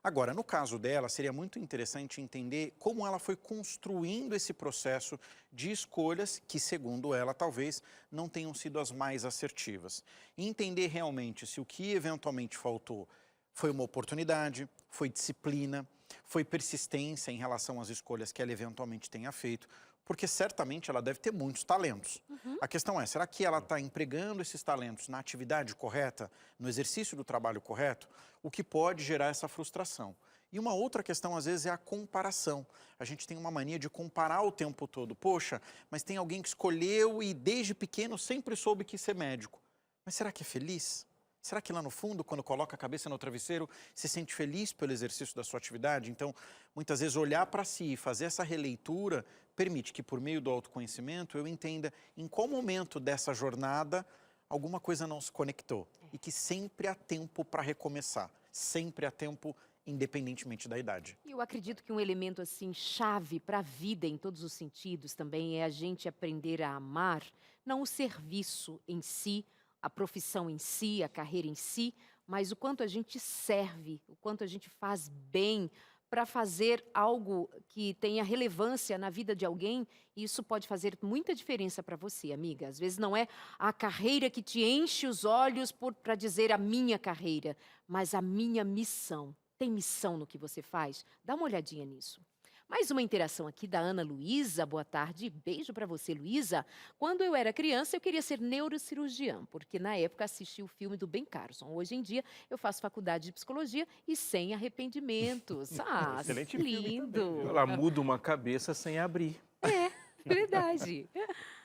Agora, no caso dela, seria muito interessante entender como ela foi construindo esse processo de escolhas que, segundo ela, talvez não tenham sido as mais assertivas. E entender realmente se o que eventualmente faltou foi uma oportunidade, foi disciplina, foi persistência em relação às escolhas que ela eventualmente tenha feito, porque certamente ela deve ter muitos talentos. A questão é, será que ela está empregando esses talentos na atividade correta, no exercício do trabalho correto, o que pode gerar essa frustração? E uma outra questão, às vezes, é a comparação. A gente tem uma mania de comparar o tempo todo. Poxa, mas tem alguém que escolheu e desde pequeno sempre soube que ser médico. Mas será que é feliz? Será que lá no fundo, quando coloca a cabeça no travesseiro, se sente feliz pelo exercício da sua atividade? Então, muitas vezes, olhar para si e fazer essa releitura permite que, por meio do autoconhecimento, eu entenda em qual momento dessa jornada alguma coisa não se conectou. E que sempre há tempo para recomeçar. Sempre há tempo, independentemente da idade. E eu acredito que um elemento assim chave para a vida em todos os sentidos também é a gente aprender a amar, não o serviço em si, a profissão em si, a carreira em si, mas o quanto a gente serve, o quanto a gente faz bem para fazer algo que tenha relevância na vida de alguém, isso pode fazer muita diferença para você, amiga. Às vezes não é a carreira que te enche os olhos para dizer a minha carreira, mas a minha missão. Tem missão no que você faz? Dá uma olhadinha nisso. Mais uma interação aqui da Ana Luísa. Boa tarde. Beijo para você, Luísa. Quando eu era criança, eu queria ser neurocirurgiã, porque na época assisti o filme do Ben Carson. Hoje em dia, eu faço faculdade de psicologia e sem arrependimentos. Ah, Excelente filme lindo. Ela muda uma cabeça sem abrir. É, verdade.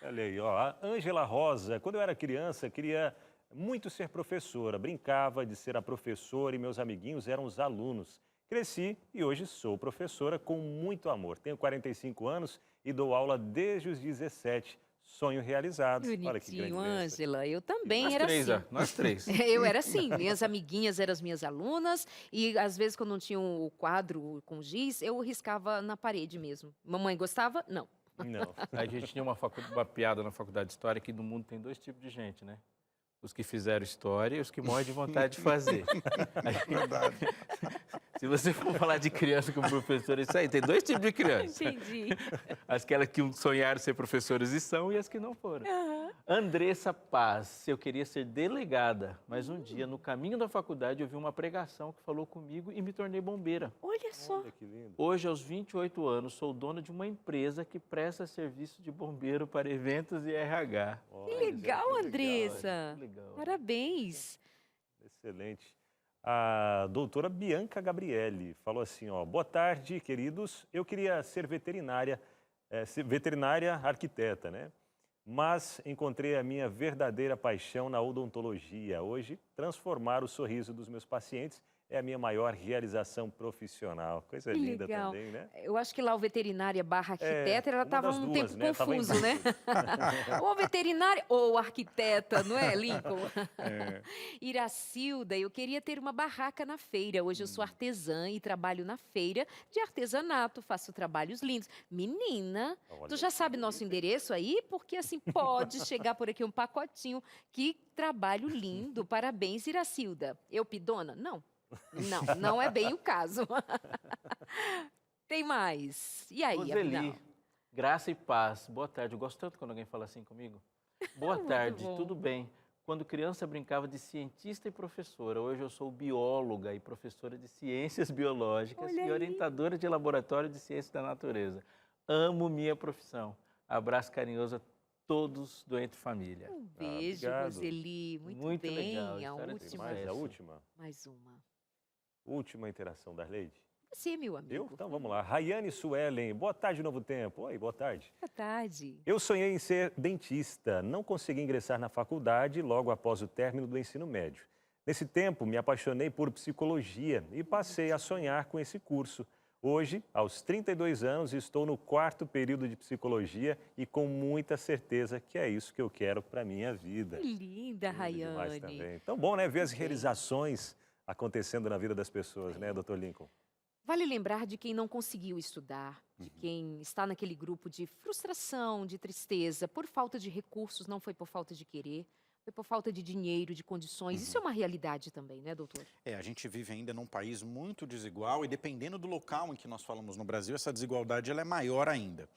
Olha aí, ó, a Ângela Rosa. Quando eu era criança, queria muito ser professora. Brincava de ser a professora e meus amiguinhos eram os alunos. Cresci e hoje sou professora com muito amor. Tenho 45 anos e dou aula desde os 17. Sonho realizado. Olha que grande Bonitinho, bênção. Ângela. Eu também Nós era três, assim. nós três. Eu era assim, minhas amiguinhas eram as minhas alunas e às vezes quando não tinha o quadro com giz, eu riscava na parede mesmo. Mamãe gostava? Não. Não. A gente tinha uma piada na faculdade de História que no mundo tem dois tipos de gente, né? Os que fizeram história e os que morrem de vontade de fazer. Verdade. Se você for falar de criança como professora, isso aí, tem dois tipos de criança. Entendi. Aquelas que sonharam ser professores e são e as que não foram. Andressa Paz, eu queria ser delegada, mas um dia, no caminho da faculdade, eu vi uma pregação que falou comigo e me tornei bombeira. Olha só. Olha que lindo. Hoje, aos 28 anos, sou dona de uma empresa que presta serviço de bombeiro para eventos e RH. Que legal, Olha, Andressa. Que legal. Parabéns. Excelente. A doutora Bianca Gabriele falou assim, ó, boa tarde, queridos. Eu queria ser veterinária arquiteta, né? Mas encontrei a minha verdadeira paixão na odontologia. Hoje, transformar o sorriso dos meus pacientes é a minha maior realização profissional. Coisa Que linda legal. também, né? Eu acho que lá o veterinária barra arquiteta, ela uma estava das um duas, tempo né? Tava em confuso, né? Ou veterinária ou arquiteta, não é, Lincoln? Iracilda, eu queria ter uma barraca na feira. Hoje eu sou artesã e trabalho na feira de artesanato, faço trabalhos lindos. Menina, Olha, tu já sabe nosso endereço aí? Porque assim, pode chegar por aqui um pacotinho. Que trabalho lindo. Parabéns, Iracilda. Eu pidona? Não. Não, não é bem o caso. Tem mais. E aí, Roseli, Abinal? graça e paz. Boa tarde. Eu gosto tanto quando alguém fala assim comigo. Boa Muito tarde, bom. tudo bem? Quando criança brincava de cientista e professora. Hoje eu sou bióloga e professora de ciências biológicas Olha e aí. orientadora de laboratório de ciências da natureza. Amo minha profissão. Abraço carinhoso a todos do Entre Família. Um beijo, obrigado. Roseli. Muito, Muito bem. legal, A história de última. Mais a sucesso. última? Mais uma. Última interação da Leide. Você, meu amigo. Eu? Então vamos lá. Rayane Suelen, boa tarde, Novo Tempo. Oi, boa tarde. Boa tarde. Eu sonhei em ser dentista, não consegui ingressar na faculdade logo após o término do ensino médio. Nesse tempo, me apaixonei por psicologia e passei a sonhar com esse curso. Hoje, aos 32 anos, estou no 4º período de psicologia e com muita certeza que é isso que eu quero para a minha vida. Que linda, Lindo demais Rayane. também. Tão bom, né? Ver as Muito bem. realizações acontecendo na vida das pessoas, né, Dr. Lincoln? Vale lembrar de quem não conseguiu estudar, de quem está naquele grupo de frustração, de tristeza, por falta de recursos, não foi por falta de querer, foi por falta de dinheiro, de condições. Isso é uma realidade também, né, doutor? A gente vive ainda num país muito desigual e dependendo do local em que nós falamos no Brasil, essa desigualdade ela é maior ainda.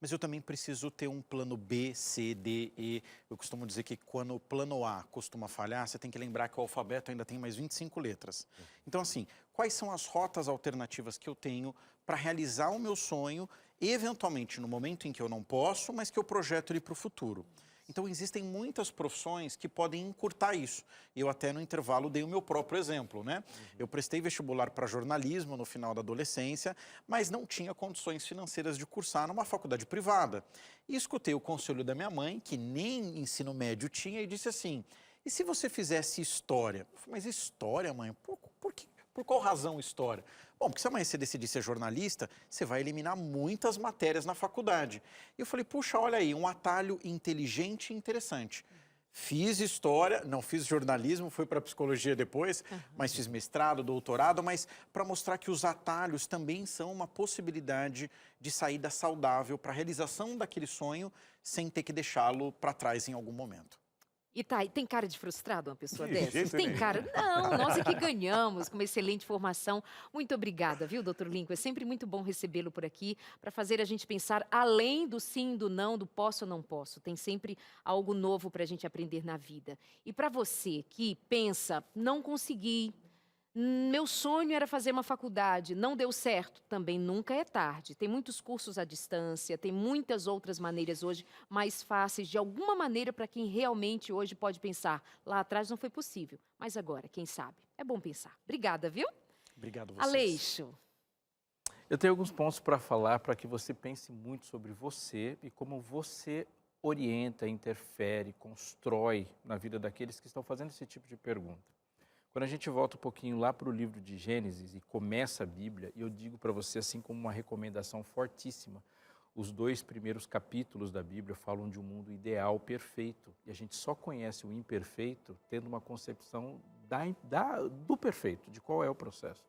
Mas eu também preciso ter um plano B, C, D, E. Eu costumo dizer que quando o plano A costuma falhar, você tem que lembrar que o alfabeto ainda tem mais 25 letras. Então, assim, quais são as rotas alternativas que eu tenho para realizar o meu sonho, eventualmente no momento em que eu não posso, mas que eu projeto ele para o futuro? Então, existem muitas profissões que podem encurtar isso. Eu até no intervalo dei o meu próprio exemplo, né? Eu prestei vestibular para jornalismo no final da adolescência, mas não tinha condições financeiras de cursar numa faculdade privada. E escutei o conselho da minha mãe, que nem ensino médio tinha, e disse assim, e se você fizesse história? Eu falei, mas história, mãe? Por qual razão história? Bom, porque se amanhã você decidir ser jornalista, você vai eliminar muitas matérias na faculdade. E eu falei, puxa, olha aí, um atalho inteligente e interessante. Fiz história, não fiz jornalismo, fui para psicologia depois, mas fiz mestrado, doutorado, mas para mostrar que os atalhos também são uma possibilidade de saída saudável para a realização daquele sonho sem ter que deixá-lo para trás em algum momento. E tem cara de frustrado uma pessoa De dessas? jeito Tem nenhum. cara? Não, nós é que ganhamos com uma excelente formação. Muito obrigada, viu, doutor Lincoln? É sempre muito bom recebê-lo por aqui para fazer a gente pensar além do sim, do não, do posso ou não posso. Tem sempre algo novo para a gente aprender na vida. E para você que pensa, não consegui, meu sonho era fazer uma faculdade, não deu certo, também nunca é tarde. Tem muitos cursos à distância, tem muitas outras maneiras hoje mais fáceis, de alguma maneira, para quem realmente hoje pode pensar. Lá atrás não foi possível, mas agora, quem sabe? É bom pensar. Obrigada, viu? Obrigado a vocês. Aleixo. Eu tenho alguns pontos para falar para que você pense muito sobre você e como você orienta, interfere, constrói na vida daqueles que estão fazendo esse tipo de pergunta. Quando a gente volta um pouquinho lá para o livro de Gênesis e começa a Bíblia, e eu digo para você assim como uma recomendação fortíssima, os 2 primeiros capítulos da Bíblia falam de um mundo ideal, perfeito. E a gente só conhece o imperfeito tendo uma concepção do perfeito, de qual é o processo.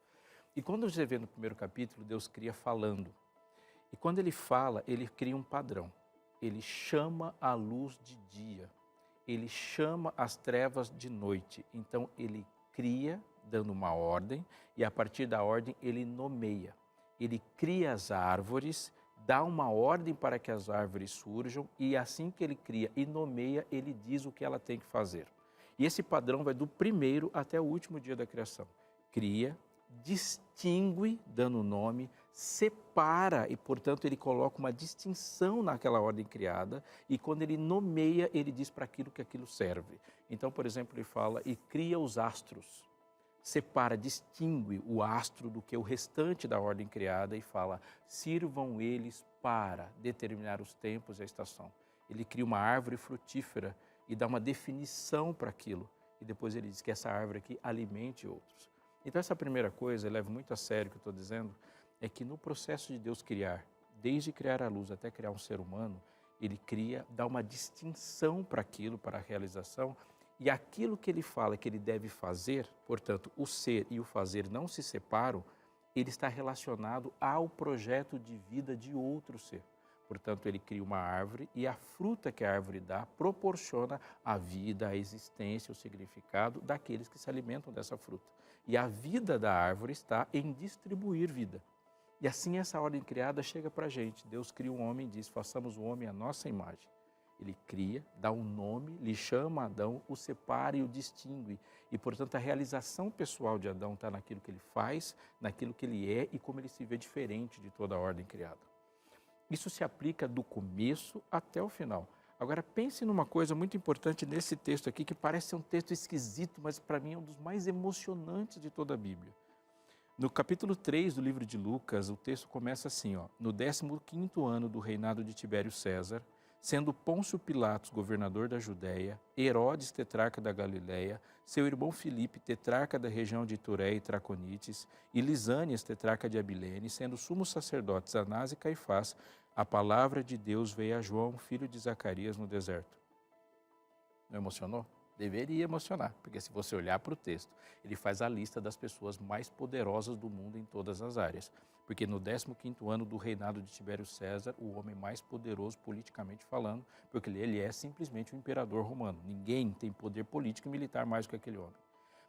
E quando você vê no primeiro capítulo, Deus cria falando. E quando ele fala, ele cria um padrão. Ele chama a luz de dia. Ele chama as trevas de noite. Então, ele cria, dando uma ordem, e a partir da ordem, ele nomeia. Ele cria as árvores, dá uma ordem para que as árvores surjam, e assim que ele cria e nomeia, ele diz o que ela tem que fazer. E esse padrão vai do primeiro até o último dia da criação. Cria, distingue, dando nome, separa, e portanto ele coloca uma distinção naquela ordem criada, e quando ele nomeia, ele diz para aquilo que aquilo serve. Então, por exemplo, ele fala, e cria os astros. Separa, distingue o astro do que o restante da ordem criada e fala, sirvam eles para determinar os tempos e a estação. Ele cria uma árvore frutífera e dá uma definição para aquilo. E depois ele diz que essa árvore aqui alimente outros. Então essa primeira coisa, eu levo muito a sério o que eu estou dizendo, é que no processo de Deus criar, desde criar a luz até criar um ser humano, ele cria, dá uma distinção para aquilo, para a realização. E aquilo que ele fala que ele deve fazer, portanto, o ser e o fazer não se separam, ele está relacionado ao projeto de vida de outro ser. Portanto, ele cria uma árvore e a fruta que a árvore dá proporciona a vida, a existência, o significado daqueles que se alimentam dessa fruta. E a vida da árvore está em distribuir vida. E assim essa ordem criada chega para a gente. Deus cria um homem e diz, façamos o homem à nossa imagem. Ele cria, dá um nome, lhe chama Adão, o separa e o distingue. E, portanto, a realização pessoal de Adão está naquilo que ele faz, naquilo que ele é e como ele se vê diferente de toda a ordem criada. Isso se aplica do começo até o final. Agora, pense numa coisa muito importante nesse texto aqui, que parece ser um texto esquisito, mas para mim é um dos mais emocionantes de toda a Bíblia. No capítulo 3 do livro de Lucas, o texto começa assim, ó, no 15º ano do reinado de Tibério César, sendo Pôncio Pilatos governador da Judéia, Herodes tetrarca da Galiléia, seu irmão Filipe tetrarca da região de Turé e Traconites, e Lisânias tetrarca de Abilene, sendo sumos sacerdotes Anás e Caifás, a palavra de Deus veio a João, filho de Zacarias, no deserto. Não emocionou? Deveria emocionar, porque se você olhar para o texto, ele faz a lista das pessoas mais poderosas do mundo em todas as áreas. Porque no 15º ano do reinado de Tibério César, o homem mais poderoso politicamente falando, porque ele é simplesmente o imperador romano. Ninguém tem poder político e militar mais do que aquele homem.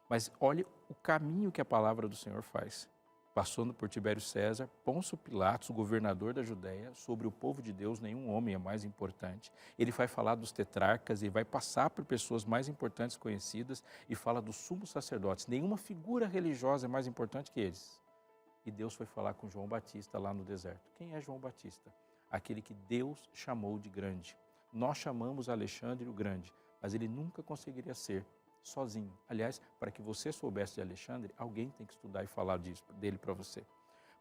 Mas olhe o caminho que a palavra do Senhor faz. Passando por Tibério César, Pôncio Pilatos, governador da Judéia, sobre o povo de Deus, nenhum homem é mais importante. Ele vai falar dos tetrarcas e vai passar por pessoas mais importantes conhecidas e fala dos sumos sacerdotes. Nenhuma figura religiosa é mais importante que eles. E Deus foi falar com João Batista lá no deserto. Quem é João Batista? Aquele que Deus chamou de grande. Nós chamamos Alexandre o Grande, mas ele nunca conseguiria ser sozinho. Aliás, para que você soubesse de Alexandre, alguém tem que estudar e falar dele para você.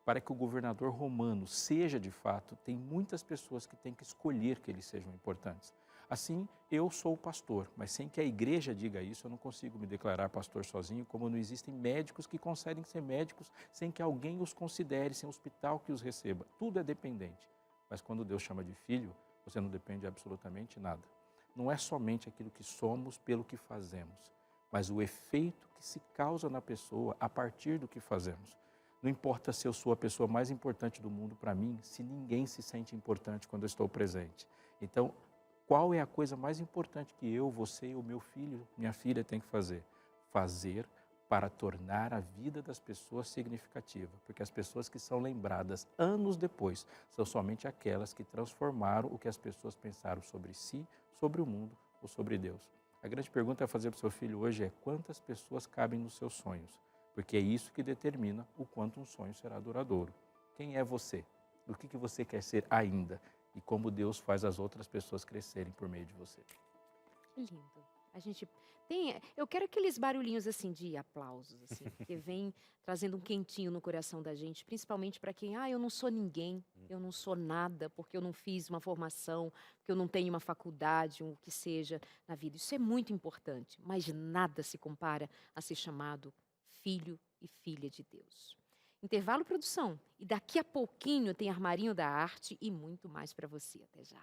Para que o governador romano seja de fato, tem muitas pessoas que têm que escolher que eles sejam importantes. Assim, eu sou o pastor, mas sem que a igreja diga isso, eu não consigo me declarar pastor sozinho, como não existem médicos que conseguem ser médicos sem que alguém os considere, sem um hospital que os receba. Tudo é dependente. Mas quando Deus chama de filho, você não depende de absolutamente nada. Não é somente aquilo que somos pelo que fazemos, mas o efeito que se causa na pessoa a partir do que fazemos. Não importa se eu sou a pessoa mais importante do mundo para mim, se ninguém se sente importante quando eu estou presente. Então, qual é a coisa mais importante que eu, você e o meu filho, minha filha tem que fazer? Fazer para tornar a vida das pessoas significativa. Porque as pessoas que são lembradas anos depois são somente aquelas que transformaram o que as pessoas pensaram sobre si, sobre o mundo ou sobre Deus. A grande pergunta a fazer para o seu filho hoje é quantas pessoas cabem nos seus sonhos? Porque é isso que determina o quanto um sonho será duradouro. Quem é você? Do que você quer ser ainda? E como Deus faz as outras pessoas crescerem por meio de você. Que lindo. A gente tem... Eu quero aqueles barulhinhos, assim, de aplausos, assim, que vem trazendo um quentinho no coração da gente, principalmente para quem, eu não sou ninguém, eu não sou nada, porque eu não fiz uma formação, porque eu não tenho uma faculdade, o que seja na vida. Isso é muito importante, mas nada se compara a ser chamado filho e filha de Deus. Intervalo, produção. E daqui a pouquinho tem Armarinho da Arte e muito mais para você. Até já.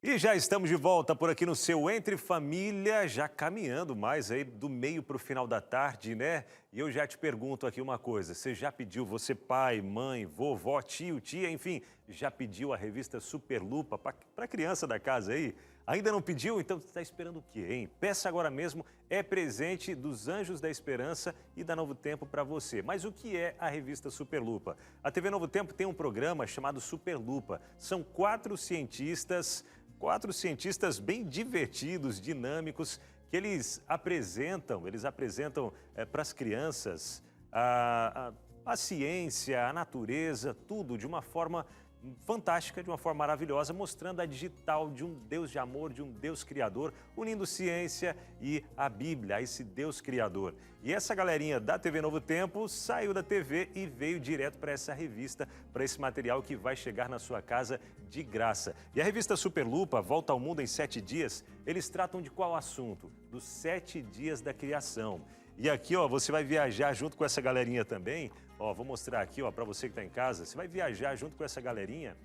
E já estamos de volta por aqui no seu Entre Família, já caminhando mais aí do meio para o final da tarde, né? E eu já te pergunto aqui uma coisa, você já pediu, você pai, mãe, vovó, tio, tia, enfim, já pediu a revista Superlupa para a criança da casa aí? Ainda não pediu? Então você está esperando o quê, hein? Peça agora mesmo, é presente dos Anjos da Esperança e da Novo Tempo para você. Mas o que é a revista Superlupa? A TV Novo Tempo tem um programa chamado Superlupa. São quatro cientistas bem divertidos, dinâmicos, que eles apresentam para as crianças a ciência, a natureza, tudo de uma forma fantástica, de uma forma maravilhosa, mostrando a digital de um Deus de amor, de um Deus criador, unindo ciência e a Bíblia, a esse Deus criador. E essa galerinha da TV Novo Tempo saiu da TV e veio direto para essa revista, para esse material que vai chegar na sua casa de graça. E a revista Superlupa, Volta ao Mundo em 7 Dias, eles tratam de qual assunto? Dos 7 dias da criação. E aqui, ó, você vai viajar junto com essa galerinha também. Ó, vou mostrar aqui, ó, para você que está em casa. Você vai viajar junto com essa galerinha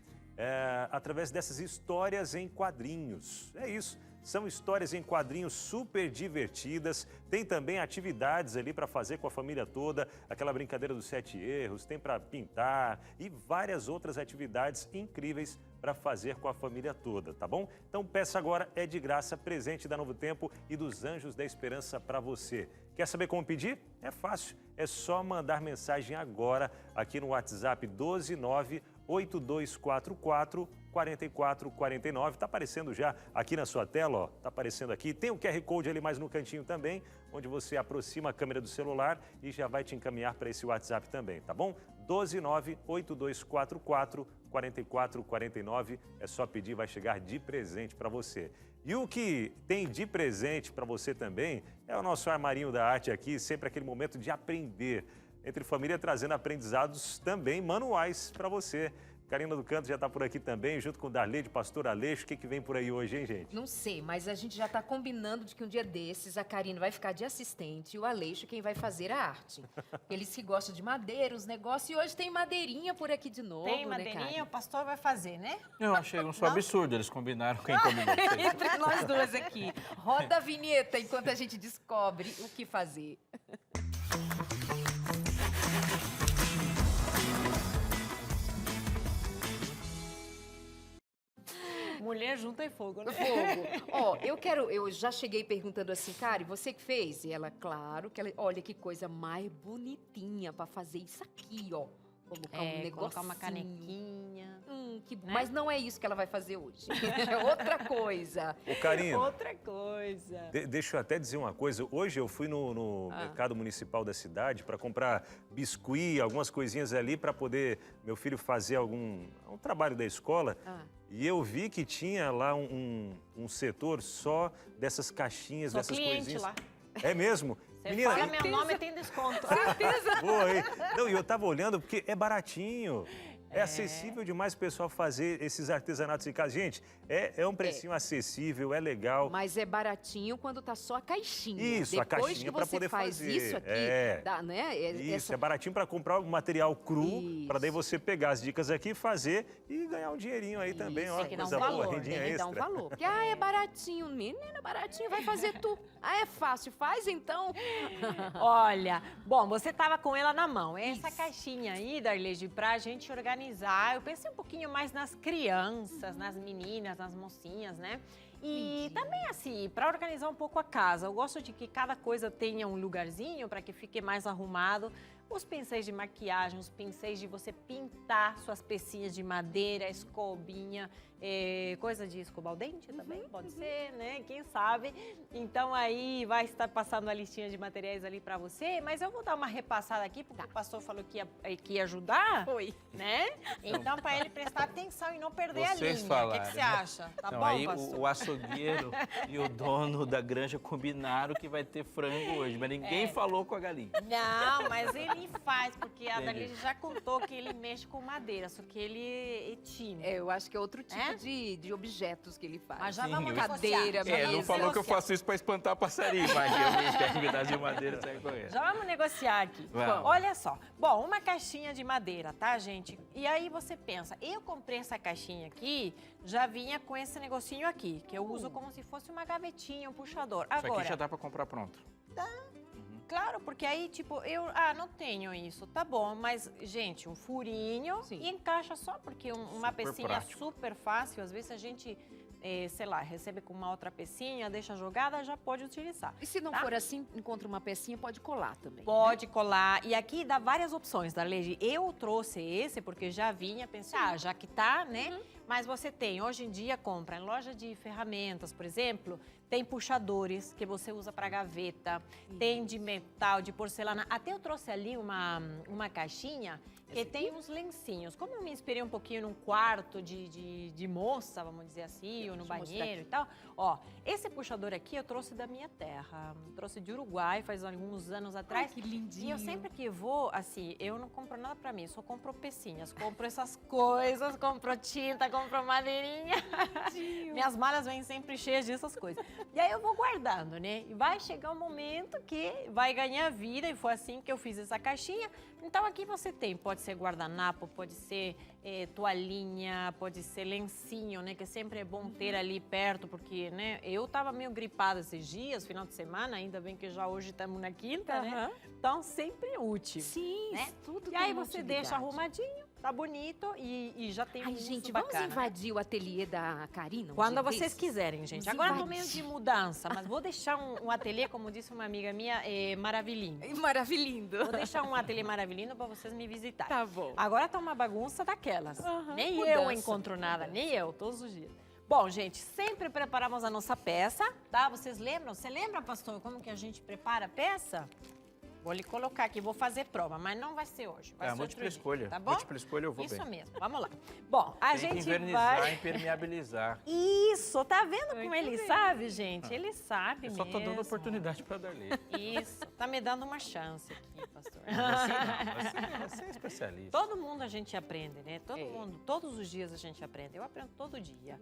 através dessas histórias em quadrinhos. É isso. São histórias em quadrinhos super divertidas. Tem também atividades ali para fazer com a família toda. Aquela brincadeira dos 7 erros. Tem para pintar e várias outras atividades incríveis para fazer com a família toda, tá bom? Então peça agora, é de graça, presente da Novo Tempo e dos Anjos da Esperança para você. Quer saber como pedir? É fácil, é só mandar mensagem agora aqui no WhatsApp 12982444449. Está aparecendo já aqui na sua tela, ó. Está aparecendo aqui. Tem o QR Code ali mais no cantinho também, onde você aproxima a câmera do celular e já vai te encaminhar para esse WhatsApp também, tá bom? 12982444449. É só pedir, vai chegar de presente para você. E o que tem de presente para você também é o nosso Armarinho da Arte aqui, sempre aquele momento de aprender. Entre Família, trazendo aprendizados também manuais para você. Karina do Canto já está por aqui também, junto com o Darley de Pastor Aleixo. O que vem por aí hoje, hein, gente? Não sei, mas a gente já está combinando de que um dia desses a Karina vai ficar de assistente e o Aleixo quem vai fazer a arte. Eles que gostam de madeira, os negócios, e hoje tem madeirinha por aqui de novo, Tem né, madeirinha, Karen? o pastor vai fazer, né? Eu achei um só absurdo, eles combinaram, quem combinou? Entre nós duas aqui. Roda a vinheta enquanto a gente descobre o que fazer. Mulher junta em fogo, né? Fogo. Ó, eu já cheguei perguntando assim, Karen, você que fez? E ela, claro, que ela, olha que coisa mais bonitinha pra fazer isso aqui, ó. Colocar um negocinho. Colocar uma canequinha. Né? Mas não é isso que ela vai fazer hoje. É outra coisa. Ô, Karina, Outra coisa. deixa eu até dizer uma coisa. Hoje eu fui no mercado municipal da cidade para comprar biscuit, algumas coisinhas ali para poder meu filho fazer um trabalho da escola. E eu vi que tinha lá um setor só dessas caixinhas, Sou dessas cliente coisinhas. lá. É mesmo? Você fala meu nome e tem desconto. Boa, hein? Não, e eu tava olhando porque é baratinho. É acessível demais o pessoal fazer esses artesanatos em casa. Gente, é um precinho acessível, é legal. Mas é baratinho quando tá só a caixinha. Isso, a caixinha para poder faz fazer. isso aqui, dá, né? Isso, é baratinho para comprar o material cru, para daí você pegar as dicas aqui, fazer e ganhar um dinheirinho aí também, ó, Tem que dar um coisa boa, valor, rendinha tem que dar um extra. valor. Porque, é baratinho. Menina, baratinho, vai fazer tu. É fácil, faz então. Olha, bom, você tava com ela na mão. Essa caixinha aí, Darley, pra gente organizar, eu pensei um pouquinho mais nas crianças, nas meninas, nas mocinhas, né? E também, assim, para organizar um pouco a casa. Eu gosto de que cada coisa tenha um lugarzinho para que fique mais arrumado. Os pincéis de maquiagem, os pincéis de você pintar suas pecinhas de madeira, escobinha, coisa de escovar o dente também, pode ser, né? Quem sabe? Então aí vai estar passando a listinha de materiais ali para você, mas eu vou dar uma repassada aqui, porque o pastor falou que ia ajudar. Foi. Né? Então, para ele prestar atenção e não perder Vocês a linha. falaram, O que você né? acha? Tá Então, bom, aí pastor? o açougueiro e o dono da granja combinaram que vai ter frango hoje, mas ninguém falou com a galinha. Não, mas ele faz, porque a Entendi. Darlene já contou que ele mexe com madeira, só que ele é tímido. Eu acho que é outro tipo É? de objetos que ele faz. Mas já Sim, vamos eu- Cadeira, negociar. Não mesa. falou que eu faço isso para espantar passarinho, mas eu que atividade de madeira sai correndo. Já vamos negociar aqui. Vamos. Olha só. Bom, uma caixinha de madeira, tá, gente? E aí você pensa, eu comprei essa caixinha aqui, já vinha com esse negocinho aqui, que eu uso como se fosse uma gavetinha, um puxador. Isso Agora, aqui já dá para comprar pronto. claro, porque aí, tipo, não tenho isso, tá bom, mas, gente, um furinho Sim. e encaixa só, porque uma Super pecinha prático. super fácil, às vezes a gente, sei lá, recebe com uma outra pecinha, deixa jogada, já pode utilizar. E se não Tá? for assim, encontra uma pecinha, pode colar também. Pode colar. E aqui dá várias opções, Darlene. Eu trouxe esse porque já vinha, pensei, já que tá, né? Mas você tem, hoje em dia, compra em loja de ferramentas, por exemplo, tem puxadores que você usa para gaveta, tem de metal, de porcelana. Até eu trouxe ali uma caixinha que tem uns lencinhos. Como eu me inspirei um pouquinho num quarto de moça, vamos dizer assim, ou no Deixa eu mostrar banheiro e tal. Ó, esse puxador aqui eu trouxe da minha terra. Trouxe de Uruguai, faz alguns anos atrás. que lindinho. E eu sempre que vou, assim, eu não compro nada pra mim, só compro pecinhas, compro essas coisas, compro tinta, compro madeirinha. Minhas malas vêm sempre cheias dessas coisas. E aí eu vou guardando, né? E vai chegar um momento que vai ganhar vida, e foi assim que eu fiz essa caixinha. Então aqui você tem, pode ser guardanapo, pode ser toalhinha, pode ser lencinho, né? Que sempre é bom ter ali perto, porque, né? Eu tava meio gripada esses dias, final de semana, ainda bem que já hoje estamos na quinta, né? Então sempre útil. Sim, né? tudo E tem aí uma você utilidade. deixa arrumadinho, tá bonito e já tem um Ai, uso gente, bacana. vamos invadir o ateliê da Karina? Quando dia vocês desses? quiserem, gente. Vamos Agora eu tô invadir. meio de mudança, mas vou deixar um ateliê, como disse uma amiga minha, maravilhinho. Maravilhindo. Vou deixar um ateliê maravilhinho para vocês me visitarem. Tá bom. Agora tá uma bagunça daquelas. Nem mudança, eu encontro nada, nem eu, todos os dias. Bom, gente, sempre preparamos a nossa peça, tá? Vocês lembram? Você lembra, pastor, como que a gente prepara a peça? Vou lhe colocar aqui, vou fazer prova, mas não vai ser hoje. Vai ser Múltipla outro dia, escolha. tá bom? Múltipla escolha eu vou Isso bem. mesmo, vamos lá. Bom, a Tem que gente invernizar, vai... impermeabilizar. Isso, tá vendo como ele sabe, gente? Ele sabe Eu mesmo. só tô dando oportunidade para Darlene. Isso, tá me dando uma chance aqui, pastor. Você é especialista. Todo mundo a gente aprende, né? Todo É. mundo, todos os dias a gente aprende. Eu aprendo todo dia.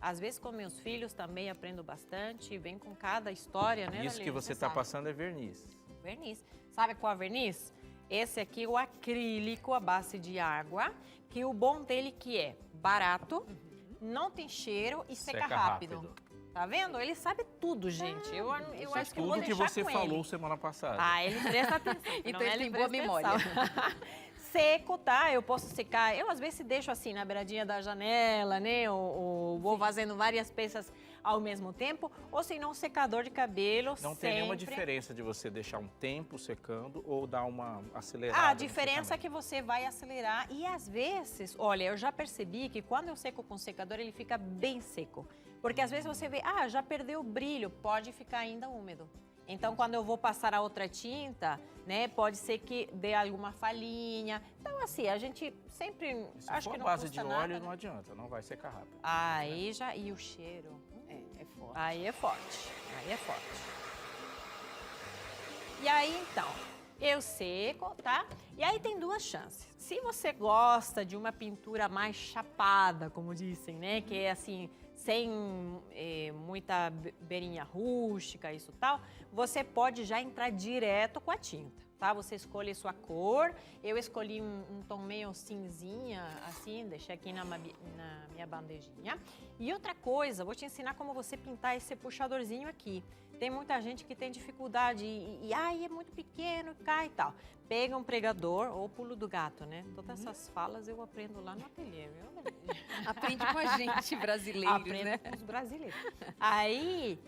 Às vezes com meus filhos também aprendo bastante, vem com cada história, né? Isso que Darlene? você está sabe. passando é verniz. Verniz. Sabe qual é verniz? Esse aqui, o acrílico à base de água, que o bom dele que é barato, não tem cheiro e seca, rápido. Tá vendo? Ele sabe tudo, gente. Eu acho que eu vou Tudo que deixar você com falou ele. semana passada. Ah, ele presta atenção. Então não, ele tem boa presta memória. atenção. Seco, tá? Eu posso secar. Eu, às vezes, deixo assim na beiradinha da janela, né? Ou vou fazendo várias peças ao mesmo tempo. Ou se não, secador de cabelo. Não tem nenhuma sempre. diferença de você deixar um tempo secando ou dar uma acelerada. A no diferença é secamento. que você vai acelerar e às vezes, olha, eu já percebi que quando eu seco com secador, ele fica bem seco. Porque às vezes você vê, já perdeu o brilho, pode ficar ainda úmido. Então, quando eu vou passar a outra tinta, né, pode ser que dê alguma falhinha. Então, assim, a gente sempre, Se acho for que a não base de custa óleo, nada, não né? adianta, não vai secar rápido. Aí já, e o cheiro? É forte. Aí é forte, aí é forte. E aí, então, eu seco, tá? E aí tem duas chances. Se você gosta de uma pintura mais chapada, como dizem, né? Que é assim, sem muita beirinha rústica, isso tal, você pode já entrar direto com a tinta, tá? Você escolhe sua cor. Eu escolhi um tom meio cinzinha, assim, deixei aqui na minha bandejinha. E outra coisa, vou te ensinar como você pintar esse puxadorzinho aqui. Tem muita gente que tem dificuldade é muito pequeno, cai e tal. Pega um pregador ou pulo do gato, né? Todas essas falas eu aprendo lá no ateliê, viu? Aprende com a gente, brasileiros, Aprendo né? com os brasileiros. Aí,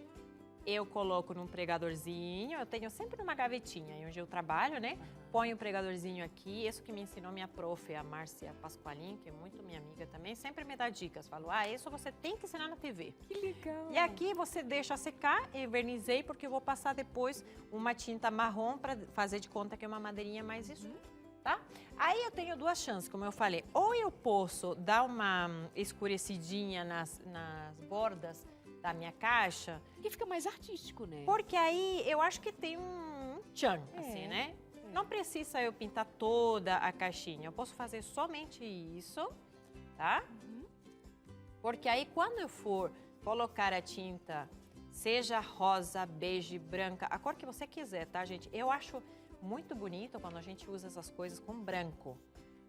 eu coloco num pregadorzinho, eu tenho sempre numa gavetinha onde eu trabalho, né? Ponho o pregadorzinho aqui, isso que me ensinou minha prof, a Márcia Pasqualin, que é muito minha amiga também, sempre me dá dicas, falo, isso você tem que ensinar na TV. Que legal. E aqui você deixa secar, eu vernizei, porque eu vou passar depois uma tinta marrom para fazer de conta que é uma madeirinha mais escura, tá? Aí eu tenho duas chances, como eu falei, ou eu posso dar uma escurecidinha nas bordas da minha caixa. Que fica mais artístico, né? Porque aí eu acho que tem um tchan, assim, né? Não precisa eu pintar toda a caixinha. Eu posso fazer somente isso, tá? Porque aí quando eu for colocar a tinta, seja rosa, bege, branca, a cor que você quiser, tá, gente? Eu acho muito bonito quando a gente usa essas coisas com branco.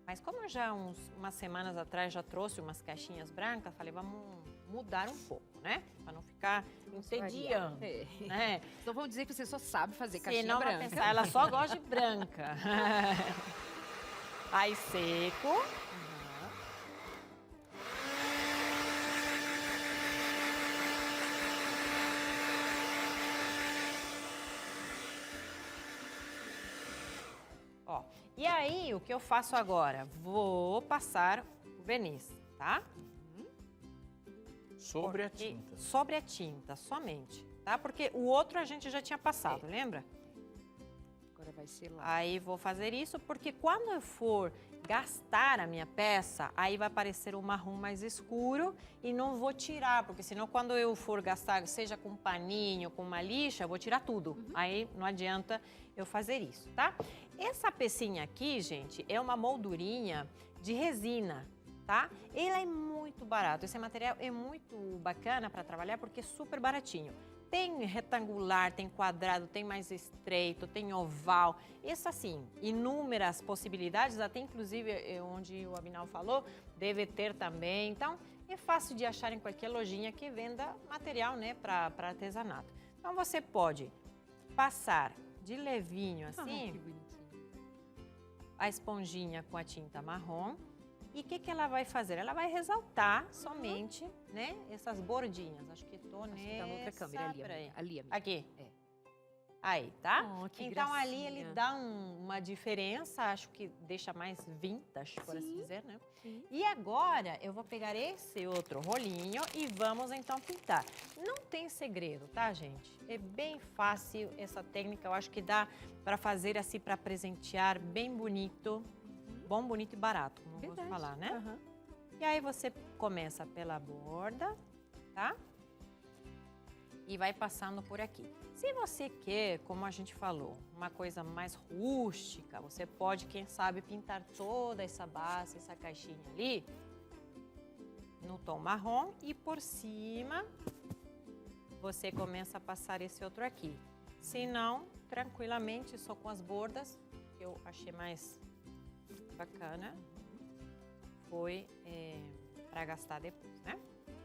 Mas como eu já umas semanas atrás já trouxe umas caixinhas brancas, falei, vamos mudar um pouco, né? Para não ficar entediando, né? Então vamos dizer que você só sabe fazer caixinha Senão vai branca. pensar, ela só gosta de branca. Aí seco. Ó, e aí, o que eu faço agora? Vou passar o verniz, tá? Sobre a tinta. Sobre a tinta, somente, tá? Porque o outro a gente já tinha passado, lembra? Agora vai ser lá. Aí vou fazer isso porque quando eu for gastar a minha peça, aí vai aparecer um marrom mais escuro e não vou tirar, porque senão quando eu for gastar, seja com um paninho, com uma lixa, eu vou tirar tudo. Aí não adianta eu fazer isso, tá? Essa pecinha aqui, gente, é uma moldurinha de resina, tá? Ele é muito barato, esse material é muito bacana para trabalhar porque é super baratinho. Tem retangular, tem quadrado, tem mais estreito, tem oval. Isso assim, inúmeras possibilidades, até inclusive onde o Abinal falou, deve ter também. Então, é fácil de achar em qualquer lojinha que venda material, né, para artesanato. Então, você pode passar de levinho assim, Que bonitinho. a esponjinha com a tinta marrom. E o que ela vai fazer? Ela vai ressaltar somente, né, essas bordinhas. Acho que tô Acho que nessa. tá na outra câmera ali, peraí. amiga. Ali, amiga. Aqui. É. Aí, tá? Oh, que então ali gracinha. ele dá uma diferença, acho que deixa mais vintage, por assim dizer, né? Sim. E agora eu vou pegar esse outro rolinho e vamos então pintar. Não tem segredo, tá, gente? É bem fácil essa técnica, eu acho que dá para fazer assim, para presentear bem bonito. Bom, bonito e barato, como eu gosto de falar, né? Aham. E aí você começa pela borda, tá? E vai passando por aqui. Se você quer, como a gente falou, uma coisa mais rústica, você pode, quem sabe, pintar toda essa base, essa caixinha ali, no tom marrom. E por cima, você começa a passar esse outro aqui. Se não, tranquilamente, só com as bordas, que eu achei mais bacana, foi para gastar depois, né?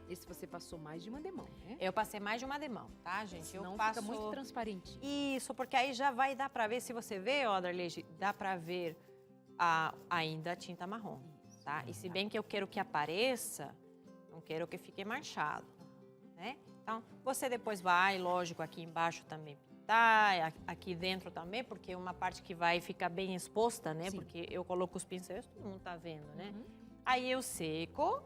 Esse você passou mais de uma demão, né? Eu passei mais de uma demão, tá, gente? Senão eu passo... fica muito transparente. Isso, porque aí já vai dar para ver, se você vê, ó, Darlege, dá para ver ainda a tinta marrom, tá? E se bem que eu quero que apareça, não quero que fique manchado, né? Então, você depois vai, lógico, aqui embaixo também pintar, aqui dentro também, porque é uma parte que vai ficar bem exposta, né? Sim. Porque eu coloco os pincéis, todo mundo tá vendo, né? Aí eu seco.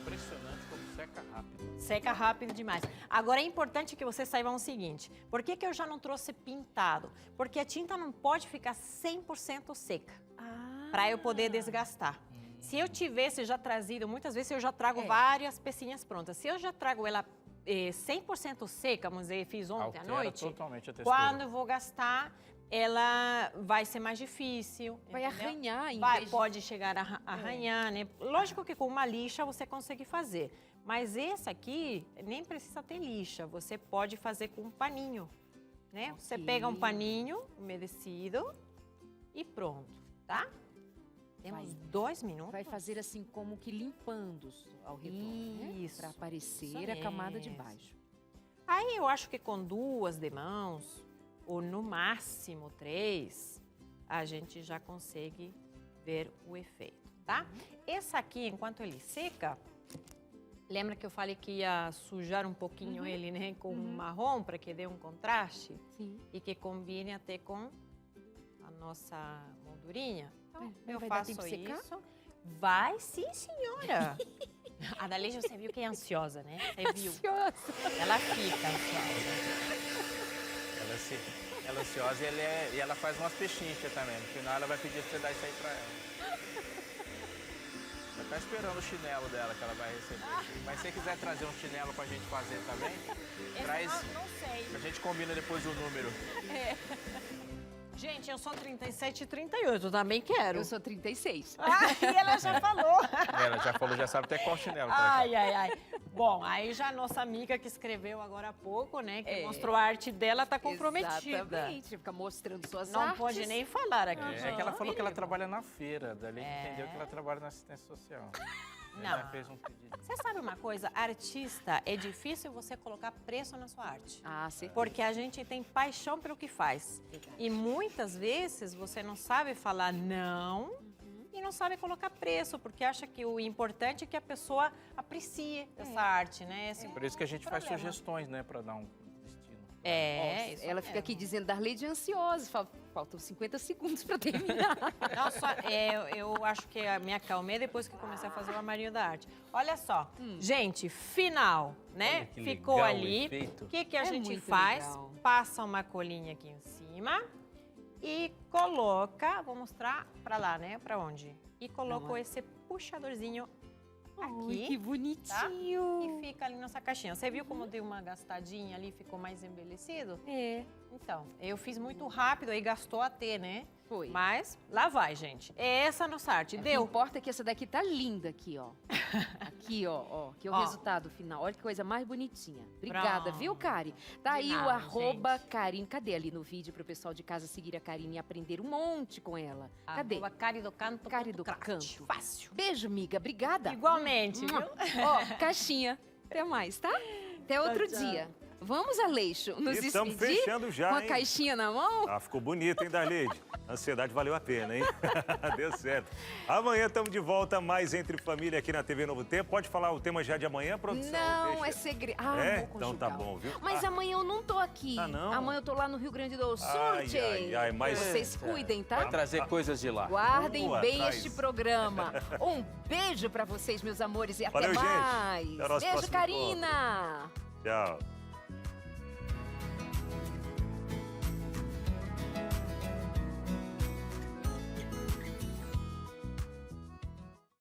Impressionante como seca rápido. Seca rápido demais. Agora é importante que você saiba o seguinte, por que eu já não trouxe pintado? Porque a tinta não pode ficar 100% seca, para eu poder desgastar. Se eu tivesse já trazido, muitas vezes eu já trago várias pecinhas prontas. Se eu já trago ela 100% seca, vamos dizer, fiz ontem à Altera noite, totalmente a textura. quando eu vou gastar, ela vai ser mais difícil. Vai entendeu? arranhar em Vai, vez de... pode chegar a arranhar, né? Lógico que com uma lixa você consegue fazer, mas esse aqui nem precisa ter lixa, você pode fazer com um paninho, né? Você pega um paninho umedecido e pronto, tá? Temos 2 minutos. Vai fazer assim como que limpando ao redor, né? Isso. Para aparecer Isso a camada de mesmo. baixo. Aí eu acho que com 2 demãos, ou no máximo 3, a gente já consegue ver o efeito, tá? Esse aqui, enquanto ele seca, lembra que eu falei que ia sujar um pouquinho ele, né, com marrom, para que dê um contraste? Sim. E que combine até com a nossa moldurinha. Então, eu vai dar faço tempo de secar? isso. Vai sim, senhora. A Daleja, você viu que é ansiosa, né? Você viu? Ela fica ansiosa. Ela é ansiosa e ela faz umas pechinchas também. No final, ela vai pedir pra você dar isso aí pra ela. Ela tá esperando o chinelo dela que ela vai receber. Mas se você quiser trazer um chinelo pra gente fazer também, traz. Não sei. A gente combina depois o número. Gente, eu sou 37 e 38, eu também quero. Eu sou 36. E ela já falou. Ela já falou, já sabe até qual chinelo. Ai. Bom, aí já a nossa amiga que escreveu agora há pouco, né, que mostrou a arte dela, tá comprometida. Exatamente. Fica mostrando suas Não artes. pode nem falar aqui. É que ela falou que ela trabalha na feira, dali entendeu que ela trabalha na assistência social. Não. Ela fez um pedido. Você sabe uma coisa? Artista, é difícil você colocar preço na sua arte. Ah, certeza. Porque a gente tem paixão pelo que faz. Verdade. E muitas vezes você não sabe falar não e não sabe colocar preço, porque acha que o importante é que a pessoa aprecie essa arte, né? Esse Por isso que a gente faz problema. sugestões, né, pra dar um destino. Isso Ela fica aqui dizendo Darleide é ansiosa. Faltam 50 segundos para terminar. Não, só, eu acho que me acalmei depois que comecei a fazer o armarinho da arte. Olha só, gente, final, né? Olha que Ficou legal o ali. efeito. O que a É gente muito faz? legal. Passa uma colinha aqui em cima e coloca, vou mostrar pra lá, né? Pra onde? E colocou esse puxadorzinho aqui. Que bonitinho. E fica ali nessa caixinha. Você viu como deu uma gastadinha ali, ficou mais embelecido? É, Então, eu fiz muito rápido, aí gastou até, né? foi. Mas lá vai, gente. É essa a nossa arte. O que Deu. importa é que essa daqui tá linda aqui, ó. Aqui, ó, que é o Ó. resultado final. Olha que coisa mais bonitinha. Obrigada, Pronto. viu, Kari? Tá De aí o nada, arroba gente. Karine. Cadê ali no vídeo pro pessoal de casa seguir a Karine e aprender um monte com ela? Cadê? Arroba Cari do Canto. Cari do craft. Canto. Fácil. Beijo, amiga. Obrigada. Igualmente, viu? Ó, caixinha. Até mais, tá? Até outro tchau. dia. Vamos, Aleixo, nos E estamos despedir fechando já, com a hein? caixinha na mão? Ah, ficou bonito, hein, Darleide? A ansiedade valeu a pena, hein? Deu certo. Amanhã estamos de volta, mais Entre Família aqui na TV Novo Tempo. Pode falar o tema já de amanhã, produção? Não, Deixa. é segredo. Ah, É? amor Então tá conjugal. bom, viu? Mas amanhã eu não tô aqui. Ah, não? Amanhã eu tô lá no Rio Grande do Sul, Ai, tchê. ai, mas- Vocês cuidem, tá? Vai trazer coisas de lá. Guardem Boa, bem traz. este programa. Um beijo pra vocês, meus amores, e Valeu, até gente. mais. Até o nosso Beijo, próximo Karina. Tchau.